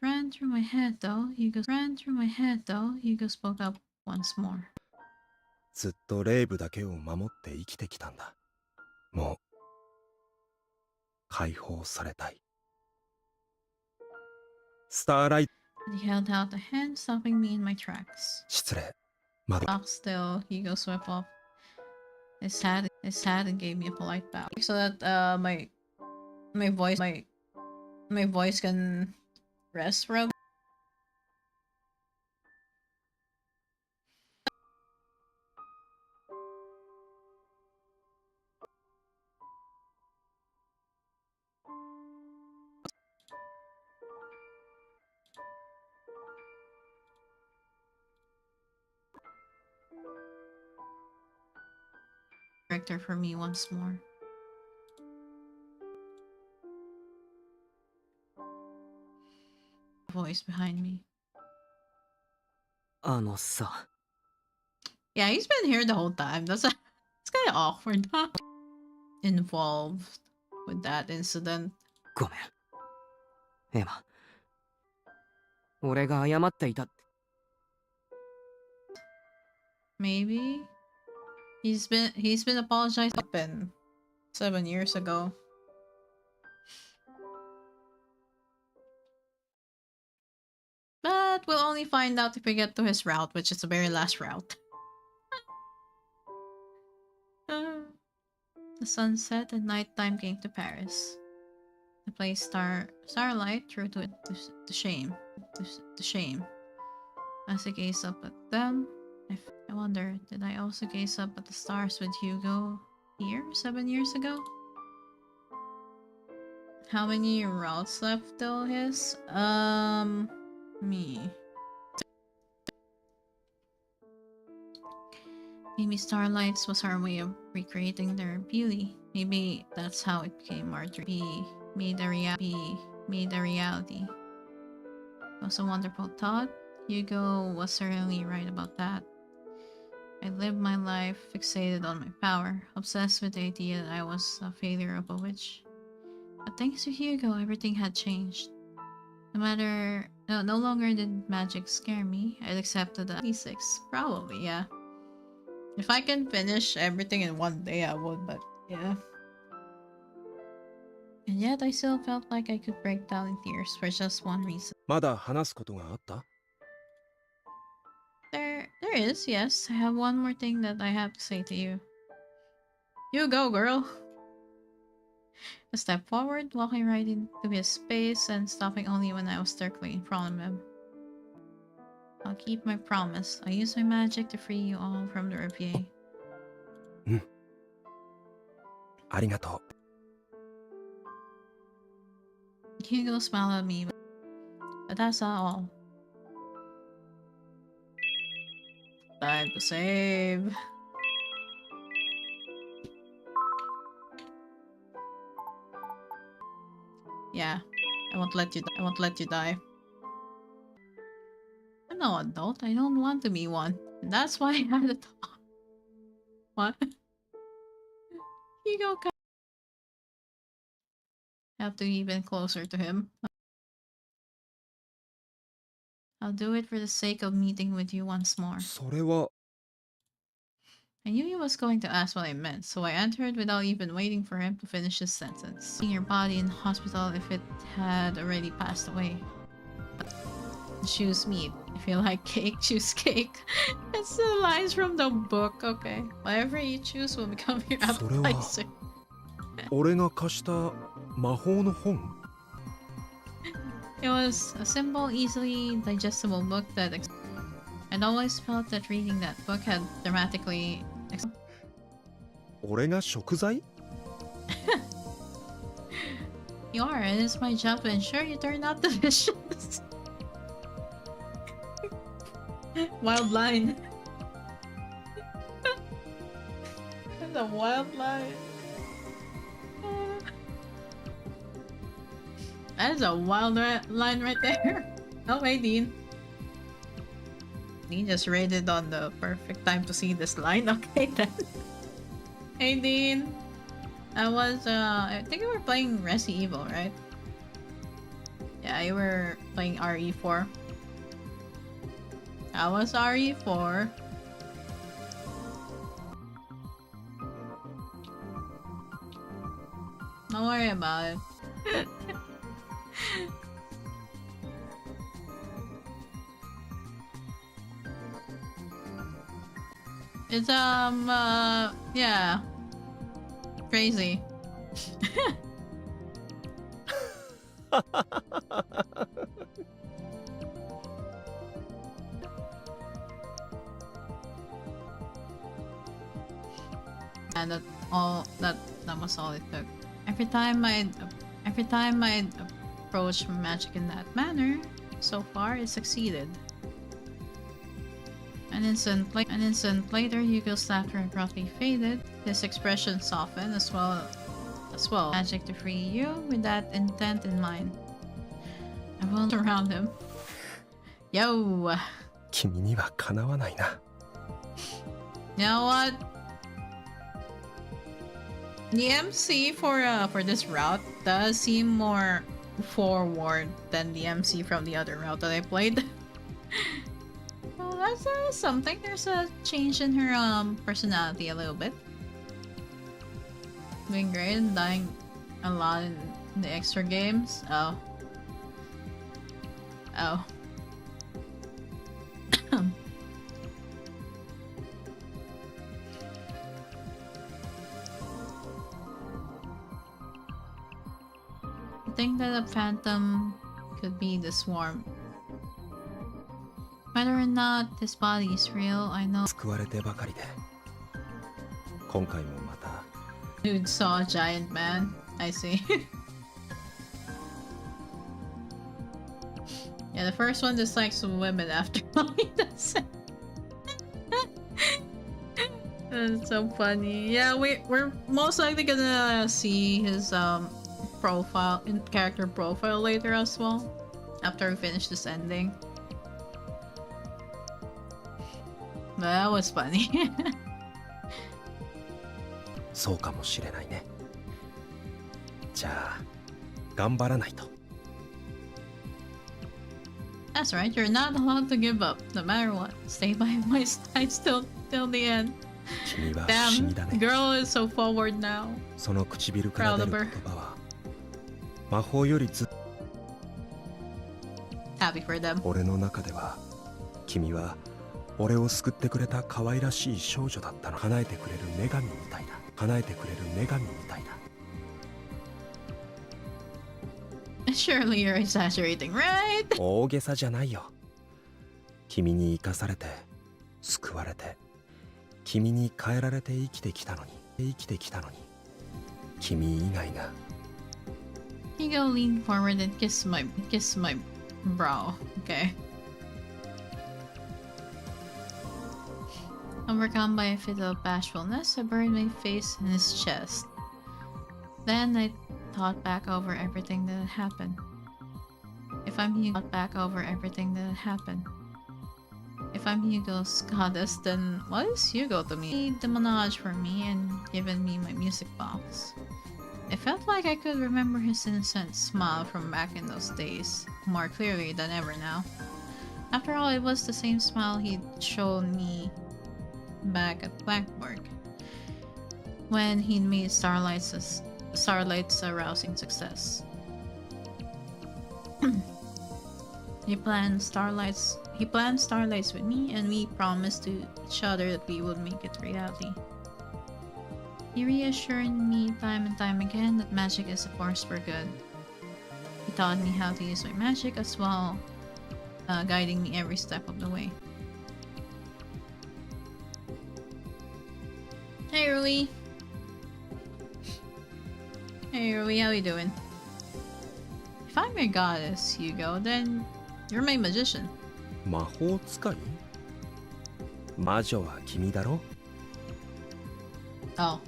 ran through my head though, Hugo spoke up once more. ずっとレイブだけを守って生きてきたんだ。もう解放されたい。スターライト。He held out a hand, stopping me in my tracks. 失礼。まだ。Box still, Hugo swept off his hat and gave me a polite bow, so that my voice can rest for a bit. Character for me once more. Voice behind me. さ。 Yeah, he's been here the whole time. It's kind of awkward, huh? Involved with that incident. ごめん。エマ。俺が謝っていた。Maybe he's been apologizing 7 years ago. But we'll only find out if we get to his route, which is the very last route. The sun set and nighttime came to Paris. The place starlight threw to it the shame. As I gazed up at them, I wonder, did I also gaze up at the stars with Hugo here 7 years ago? How many routes left till his? Me. Maybe starlights was our way of recreating their beauty. Maybe that's how it became our dream. Be made a reality. It was a wonderful thought. Hugo was certainly right about that. I lived my life fixated on my power, obsessed with the idea that I was a failure of a witch. But thanks to Hugo, everything had changed. No longer did magic scare me. I'd accepted that. 6, probably, yeah. If I can finish everything in one day, I would, but yeah. And yet, I still felt like I could break down in tears for just one reason. まだ話すことがあった？ There is, yes. I have one more thing that I have to say to you. You go, girl! I stepped forward, walking right into his space and stopping only when I was directly in front of him. I'll keep my promise. I use my magic to free you all from the reverie. ありがとう。 Hugo smiled at me, but that's not all. Time to save. Yeah, I won't let you die. I'm no adult. I don't want to be one. And that's why I had a thought. What? Hugo, have to be even closer to him. I'll do it for the sake of meeting with you once more. それは I knew he was going to ask what I meant, so I entered without even waiting for him to finish his sentence. Seeing your body in the hospital if it had already passed away. Choose meat. If you like cake, choose cake. It's the lines from the book, okay. Whatever you choose will become your それは appetizer. 俺が貸した魔法の本？ It was a simple, easily digestible book that I'd always felt that reading that book had dramatically 俺が食材？ You are, and it's my job to ensure you turn out delicious. Wild line. That's a wild line. That is a wild line right there. Oh, hey, Dean. Dean just rated on the perfect time to see this line. Okay, then. Hey, Dean. I think you were playing Resident Evil, right? Yeah, you were playing RE4. That was RE4. Don't worry about it. It's yeah. Crazy. And that was all it took. Every time I'd approach magic in that manner, so far it succeeded. An instant later, Hugo's laughter abruptly faded. His expression softened as well. Magic to free you with that intent in mind. I rolled around him. Yo! 君にはかなわないな。 You know what? The MC for this route does seem more forward than the MC from the other route that I played. Well, that's something. There's a change in her personality a little bit. Doing great and dying a lot in the extra games. Oh. Oh. I think that a phantom could be the swarm. Whether or not this body is real, I know. 救われてばかりで。今回もまた。 Dude saw a giant man. I see. Yeah, the first one dislikes women after all he does it. That's so funny. Yeah, we're most likely gonna see his profile in character profile later as well after we finish this ending. But that was funny. そうかもしれないね。じゃあ頑張らないと。 That's right, you're not allowed to give up, no matter what. Stay by my side till the end. 君は不思議だ Damn, ね。 girl is so forward now. その唇から出る Proud 言 of her. 葉は魔法よりずっと Happy for them. 俺の中では君は俺を救ってくれた可愛らしい少女だったの。叶えてくれる女神みたいだ。叶えてくれる女神みたいだ。 Surely you're exaggerating, right? 大げさじゃないよ。君に生かされて救われて君に変えられて生きてきたのに君以外が Hugo leaned forward and kissed my brow. Okay. Overcome by a fit of bashfulness, I buried my face in his chest. Then I thought back over everything that had happened. If I'm Hugo's goddess, then what is Hugo to me? He demonage for me and given me my music box. It felt like I could remember his innocent smile from back in those days, more clearly than ever now. After all, it was the same smile he'd shown me back at Blackboard, when he'd made Starlight's a rousing success. He planned Starlights with me, and we promised to each other that we would make it reality. He reassured me time and time again that magic is a force for good. He taught me how to use my magic as well, guiding me every step of the way. Hey Rui! Hey Rui, how you doing? If I'm your goddess, Hugo, then you're my magician. 魔法使い魔女は君だろ Oh.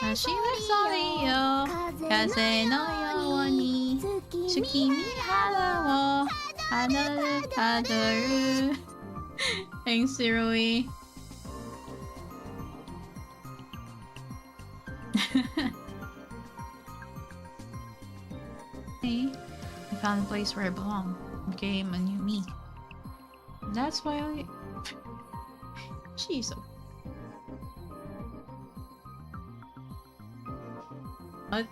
走るそよ風のように月見肌を離れたどる Thanks, Rui. I found a place where I belong. Became a new me. That's why I... She's so... What?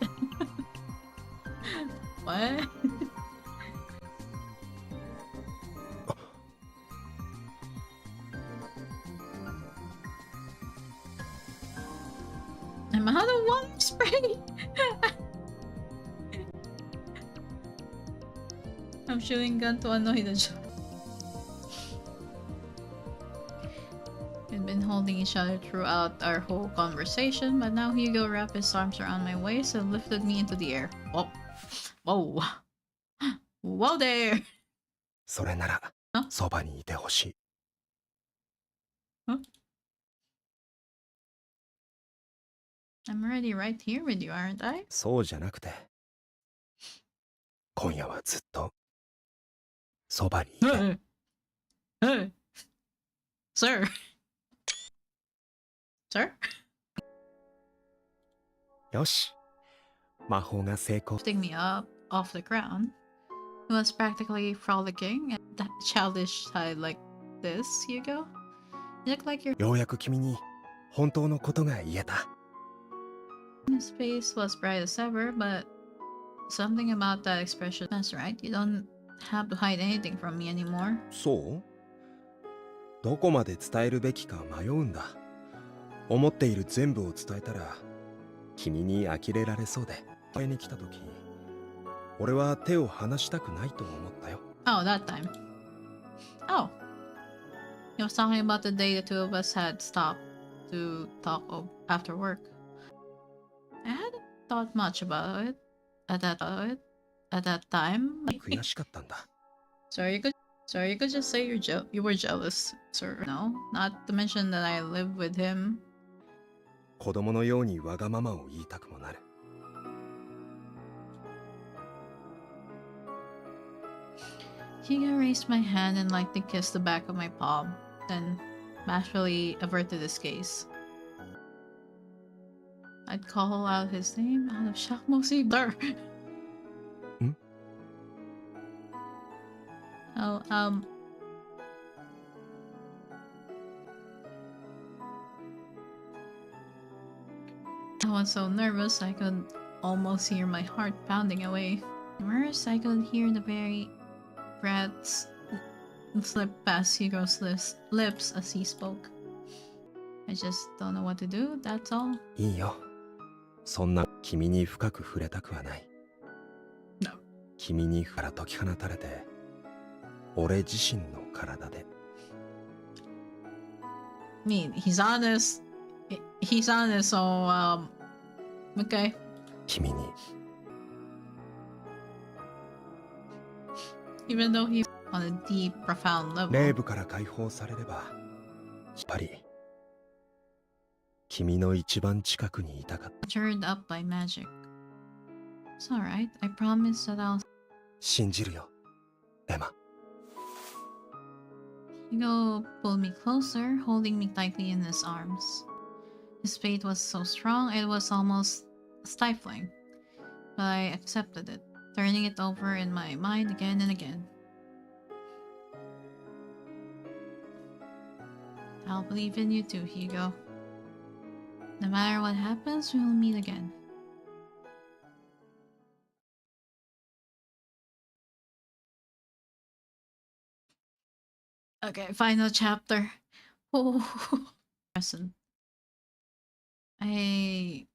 What? I'm out of water spray! I'm shooting gun to annoy the joke. We've been holding each other throughout our whole conversation, but now Hugo wrapped his arms around my waist and lifted me into the air. Whoa. Whoa. Whoa there! それなら Huh? そばにいてほしい Huh? I'm already right here with you, aren't I? そうじゃなくて今夜はずっとそばにいて Hey! Hey! Sir! Sir? よし魔法が成功 Lifting me up off the ground. It was practically frolicking at that childish side like this, Hugo. You look like you're... ようやく君に本当のことが言えた His face was bright as ever, but something about that expression... That's right, you don't have to hide anything from me anymore. そうどこまで伝えるべきか迷うんだ思っている全部を伝えたら君に呆れられそうで会いに来た時俺は手を離したくないと思ったよ Oh, that time. Oh. He was talking about the day the two of us had stopped to talk after work. I hadn't thought much about it at that time. 悔しかったんだ So So you could just say you were jealous, sir. No, not to mention that I live with him. 子供のようにわがままを言いたくもなる。Hugo raised my hand and lightly kissed the back of my palm, then bashfully averted his gaze. I'd call out his name out of shock, mostly blur. Oh, I was so nervous I could almost hear my heart pounding away. Immersed, I could hear the very breaths slip past Hugo's lips as he spoke. I just don't know what to do, that's all. いいよ。そんな君に深く触れたくはない。No. 君にから解き放たれて、俺自身の体で。I mean, he's honest. He's honest, so, okay. 君に。 Even though he's on a deep, profound level. 霊部から解放されれば、やっぱり、君の一番近くにいたかった。Turned up by magic. It's alright. I promise that I'll... 信じるよ、エマ。Hugo pulled me closer, holding me tightly in his arms. His fate was so strong, it was almost stifling. But I accepted it, turning it over in my mind again and again. I'll believe in you too, Hugo. No matter what happens, we will meet again. Okay, final chapter. Oh, present. I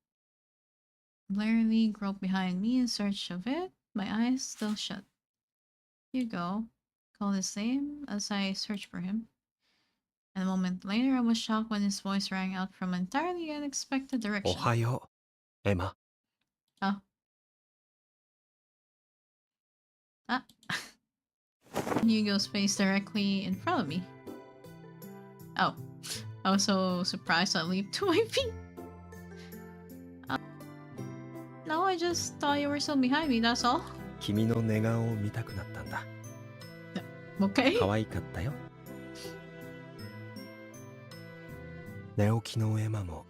blurrily groped behind me in search of it, my eyes still shut. Hugo, called his name as I searched for him. And a moment later, I was shocked when his voice rang out from an entirely unexpected お direction. はよう、エマ。 Oh. Ah. Hugo's face directly in front of me. Oh. I was so surprised I leaped to my feet. No, I just thought you were still behind me, that's all. 君の寝顔を見たくなったんだ。Okay. 可愛かったよ。寝起きのエマも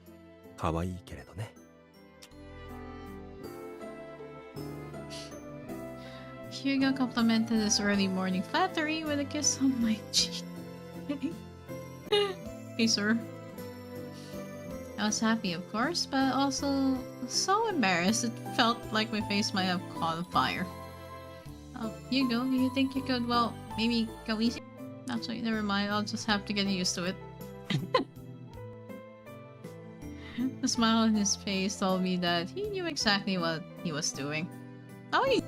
可愛いけれどね。Hugo complimented his early morning flattery with a kiss on my cheek. Hey, sir. I was happy, of course, but also so embarrassed it felt like my face might have caught on fire. Oh, Hugo, do you think you could, well, maybe go easy? Actually, never mind, I'll just have to get used to it. The smile on his face told me that he knew exactly what he was doing. Oh, he...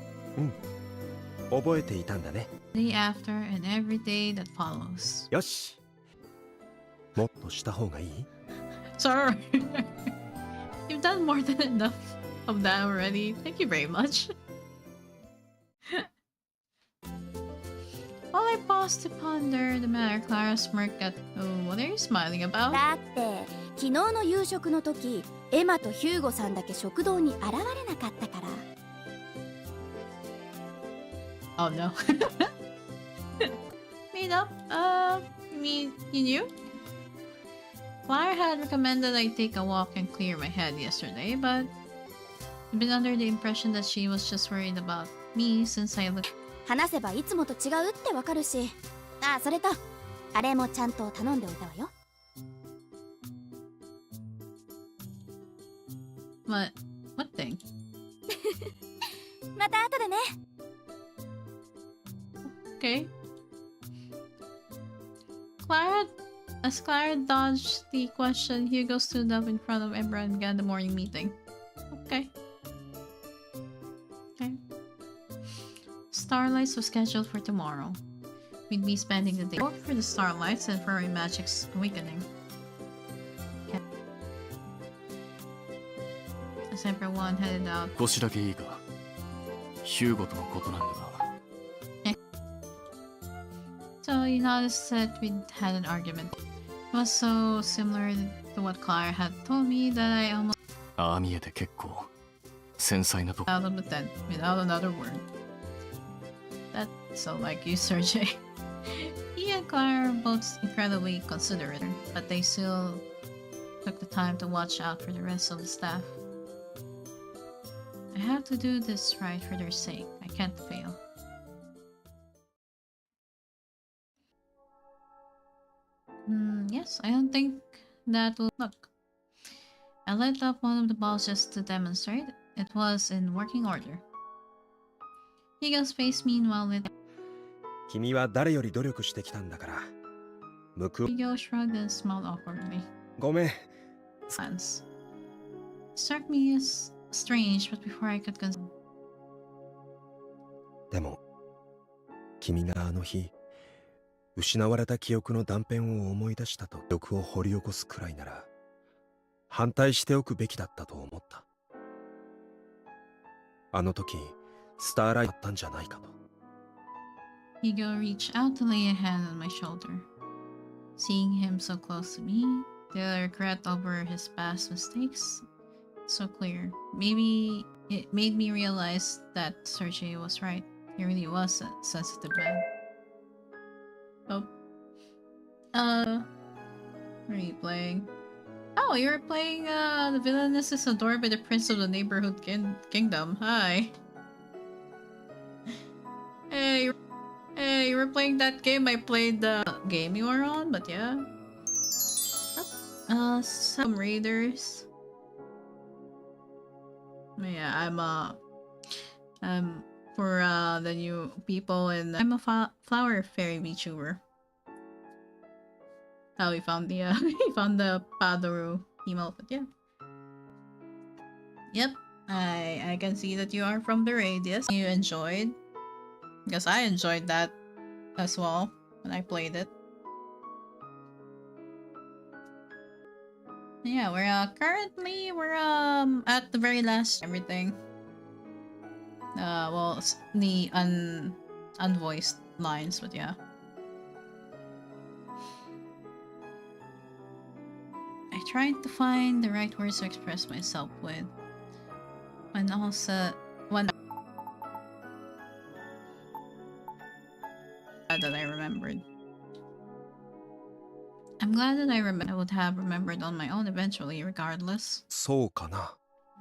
覚えていたんだね。 Day after and every day that follows. よし。もっとした方がいい？ Sir, you've done more than enough of that already. Thank you very much. While I paused to ponder the matter, Clara smirked at, oh, what are you smiling about? だって昨日の夕食の時エマとヒューゴさんだけ食堂に現れなかったから。 Oh no. Made up? You mean you knew? Clara had recommended I take a walk and clear my head yesterday, but I've been under the impression that she was just worried about me since I looked. 話せばいつもと違うってわかるし。あ、それとあれもちゃんと頼んでおいたわよ。What thing? また後でね。 Okay. As Clara dodged the question, Hugo stood up in front of Emra and began the morning meeting. Okay. Starlights was scheduled for tomorrow. We'd be spending the day for the Starlights and for my magic's awakening. As everyone headed out. 少しだけいいか。ヒューゴとのことなんだが。you noticed that we had an argument. It was so similar to what Clara had told me that I almost ああ見えて結構繊細なとこ out of it then, without another word. That's so like you, Sergey. He and Clara are both incredibly considerate, but they still took the time to watch out for the rest of the staff. I have to do this right for their sake. I can't fail. Yes, I don't think that will look. I lit up one of the balls just to demonstrate. It was in working order. Hugo's face meanwhile lit. 君は誰より努力してきたんだから。報う。 Hugo shrugged and smiled awkwardly. ごめん。 Glance. It struck me as strange, but before I could consider. でも、君があの日、失われた記憶の断片を思い出したと記憶を掘り起こすくらいなら、反対しておくべきだったと思った。あの時、スターライトだったんじゃないかと。Hugo reached out to lay a hand on my shoulder. Seeing him so close to me, the regret over his past mistakes, so clear. Maybe it made me realize that Sergey was right. He really was a sensitive man. Oh. What are you playing? Oh, you're playing the villainess is adored by the prince of the neighborhood kingdom. Hi. Hey, you were playing that game. I played the game you were on, but yeah. Some raiders. Yeah, I'm for the new people, and I'm a flower fairy VTuber. Oh, we found the we found the Padaru emote, but yeah. Yep, I can see that you are from the radius. You enjoyed, because I enjoyed that as well when I played it. Yeah, we're currently at the very last everything. Well, the unvoiced lines, but yeah. I tried to find the right words to express myself with. And also, that I remembered. I'm glad that I would have remembered on my own eventually, regardless. そうかな。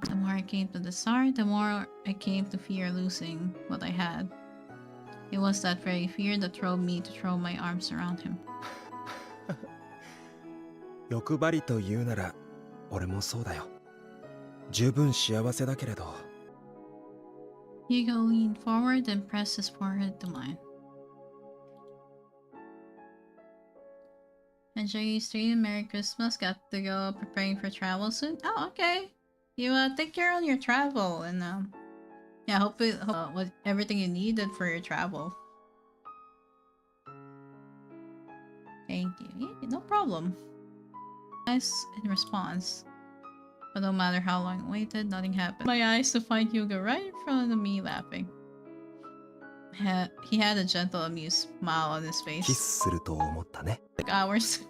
The more I came to desire, the more I came to fear losing what I had. It was that very fear that drove me to throw my arms around him. 欲張りと言うなら、俺もそうだよ。十分幸せだけれど。Hugo leaned forward and pressed his forehead to mine. Enjoy your stream. Merry Christmas. Got to go preparing for travel soon. Oh, okay. You take care on your travel and yeah, hope what everything you needed for your travel. Thank you. Yeah, no problem. Nice in response. But no matter how long I waited, nothing happened. My eyes to find Hugo right in front of me laughing. He had a gentle, amused smile on his キス face. すると思ったね。 Like hours.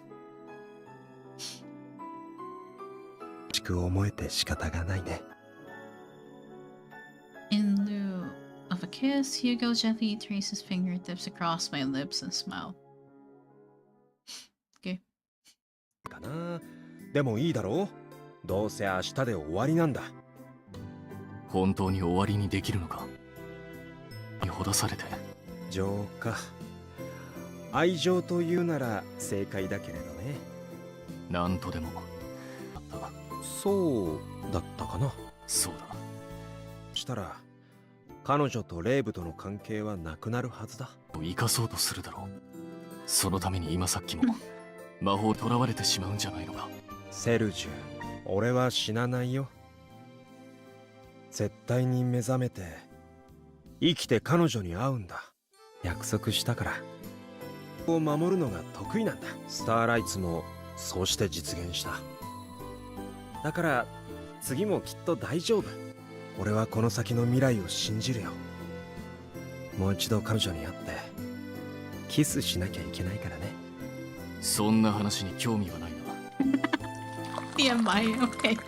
しく思えて仕方がないね。 In lieu of a kiss, Hugo gently traced his fingertips across my lips and smiled. Okay. かな。でもいいだろう。どうせ明日で終わりなんだ。本当に終わりにできるのか。にほだされて。情か。愛情というなら正解だけれどね。なんとでも。そうだったかな。そうだ。したら彼女とレイブとの関係はなくなるはずだ。生かそうとするだろう。そのために今さっきも魔法囚われてしまうんじゃないのか。セルジュ、俺は死なないよ。絶対に目覚めて生きて彼女に会うんだ。約束したから。を守るのが得意なんだ。スターライツもそうして実現した。だから次もきっと大丈夫。俺はこの先の未来を信じるよ。もう一度彼女に会ってキスしなきゃいけないからね。そんな話に興味はないな。TMI, okay.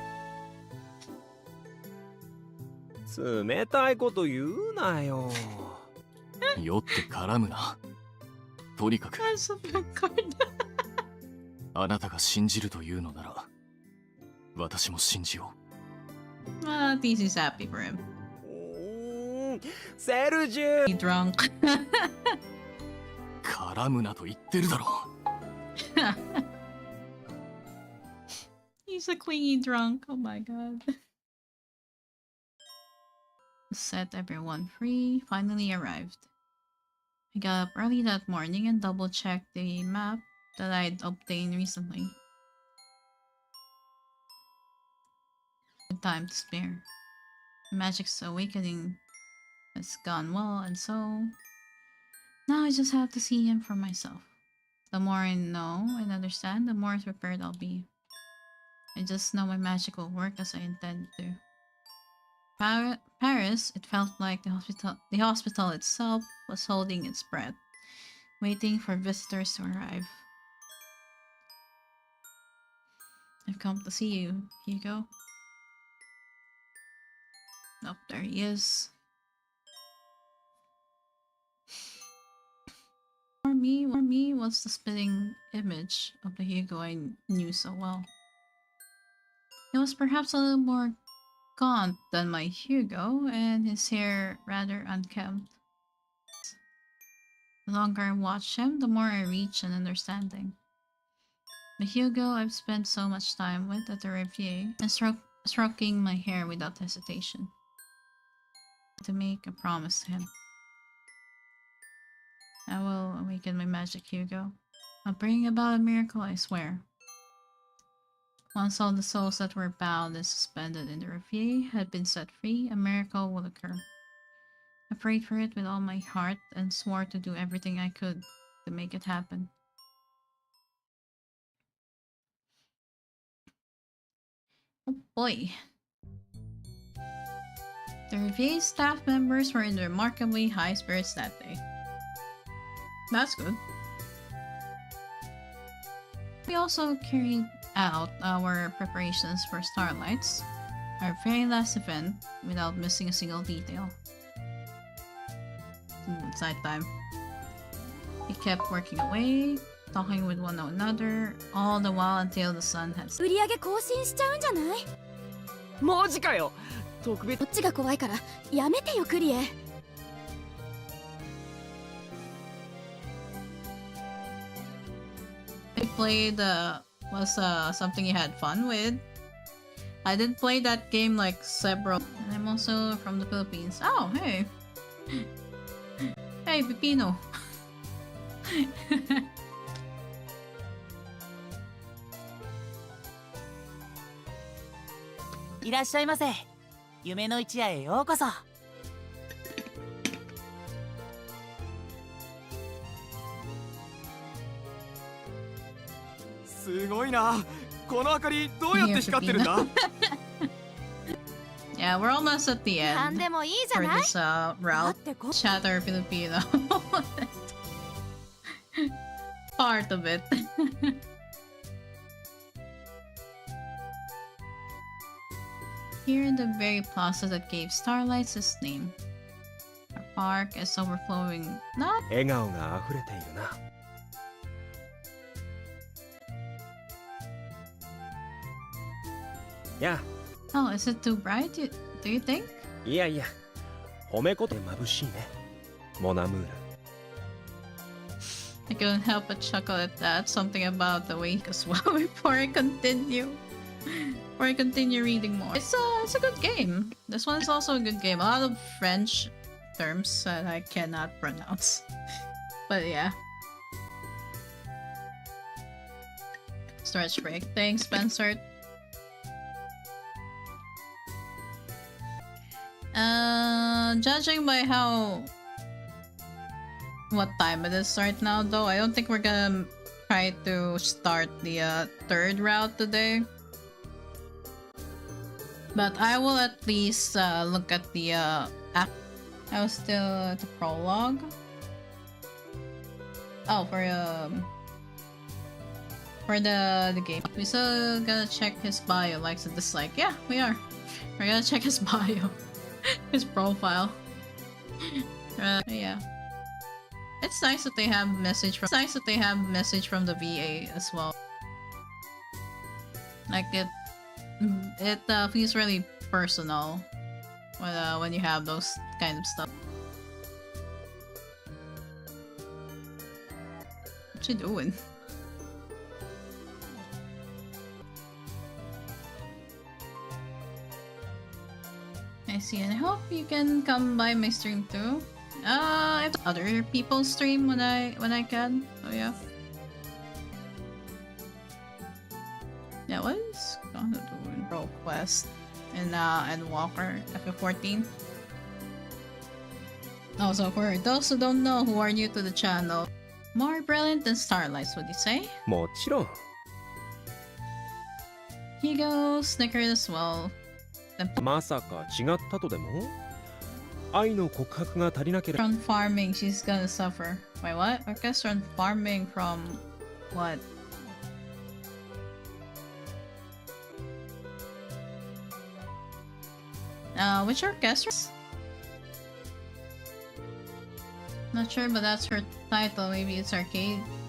冷たいこと言うなよ。酔って絡むな。とにかく That's a bad card. あなたが信じるというのなら私も信じよう。At least he's happy for him. セルジュ He drunk. 絡むなと言ってるだろ。He's a clingy drunk. Oh my god. Set everyone free. Finally arrived. I got up early that morning and double-checked the map that I'd obtained recently. Good time to spare. Magic's awakening has gone well, and so now I just have to see him for myself. The more I know and understand, the more prepared I'll be. I just know my magic will work as I intend to. Paris, it felt like the hospital itself was holding its breath, waiting for visitors to arrive. I've come to see you, Hugo. Oh, there he is. For me was the spitting image of the Hugo I knew so well. It was perhaps a little more gaunt than my Hugo, and his hair rather unkempt. The longer I watch him, the more I reach an understanding. The Hugo I've spent so much time with at the Riviera, and stroking my hair without hesitation. To make a promise to him. I will awaken my magic, Hugo. I'll bring about a miracle, I swear. Once all the souls that were bound and suspended in the Riviera had been set free, a miracle would occur. I prayed for it with all my heart and swore to do everything I could to make it happen. Oh boy. The Riviera staff members were in remarkably high spirits that day. That's good. We also carried out our preparations for Starlights, our very last event, without missing a single detail. It's night time. We kept working away, talking with one another, all the while until the sun had set. 売り上げ更新しちゃうんじゃない？マジかよ。特別。こっちが怖いからやめてよクリエ。I played was something you had fun with. I did play that game like several. And I'm also from the Philippines. Oh, hey. Hey, Pipino. いらっしゃいませ。夢の一夜へようこそ。すごいな。この明かりどうやって光ってるんだ？ Yeah, we're almost at the なん end でもいいじゃ for ない？ this だ route ってこ chatter Filipino part of it. Here in the very plaza that gave Starlights its name, our park is overflowing. Not 笑顔が溢れているな。や oh, is it too bright? Do you think? いやいや、褒め言葉眩しいね。モナムール。I couldn't help but chuckle at that. Something about the wake as well before I continue. Before I continue reading more. It's a good game. This one is also a good game. A lot of French terms that I cannot pronounce. But yeah. Stretch break. Thanks, Spencer. Judging by what time it is right now, though, I don't think we're gonna try to start the third route today. But I will at least look at the act. I was still at the prologue. Oh, for the game. We still gotta check his bio, likes and dislike. Yeah, we are. We're gonna check his bio, his profile. Yeah. It's nice that they have message from. It's nice that they have message from the VA as well. Like it feels really personal when you have those kind of stuff. What you doing? I see, and I hope you can come by my stream too. If other people stream when I can. Oh yeah. Yeah, what is gonna do in Pro Quest and Walker FF14? Also, for those who don't know who are new to the channel, more brilliant than starlights, would you say? もちろん。 Hugo, Snickers as well. まさか違ったとでも？愛の告白が足りなければ。 From farming, she's gonna suffer. Wait, what? Orchestra and farming from what? Which orchestra? Not sure, but that's her title. Maybe it's arcade.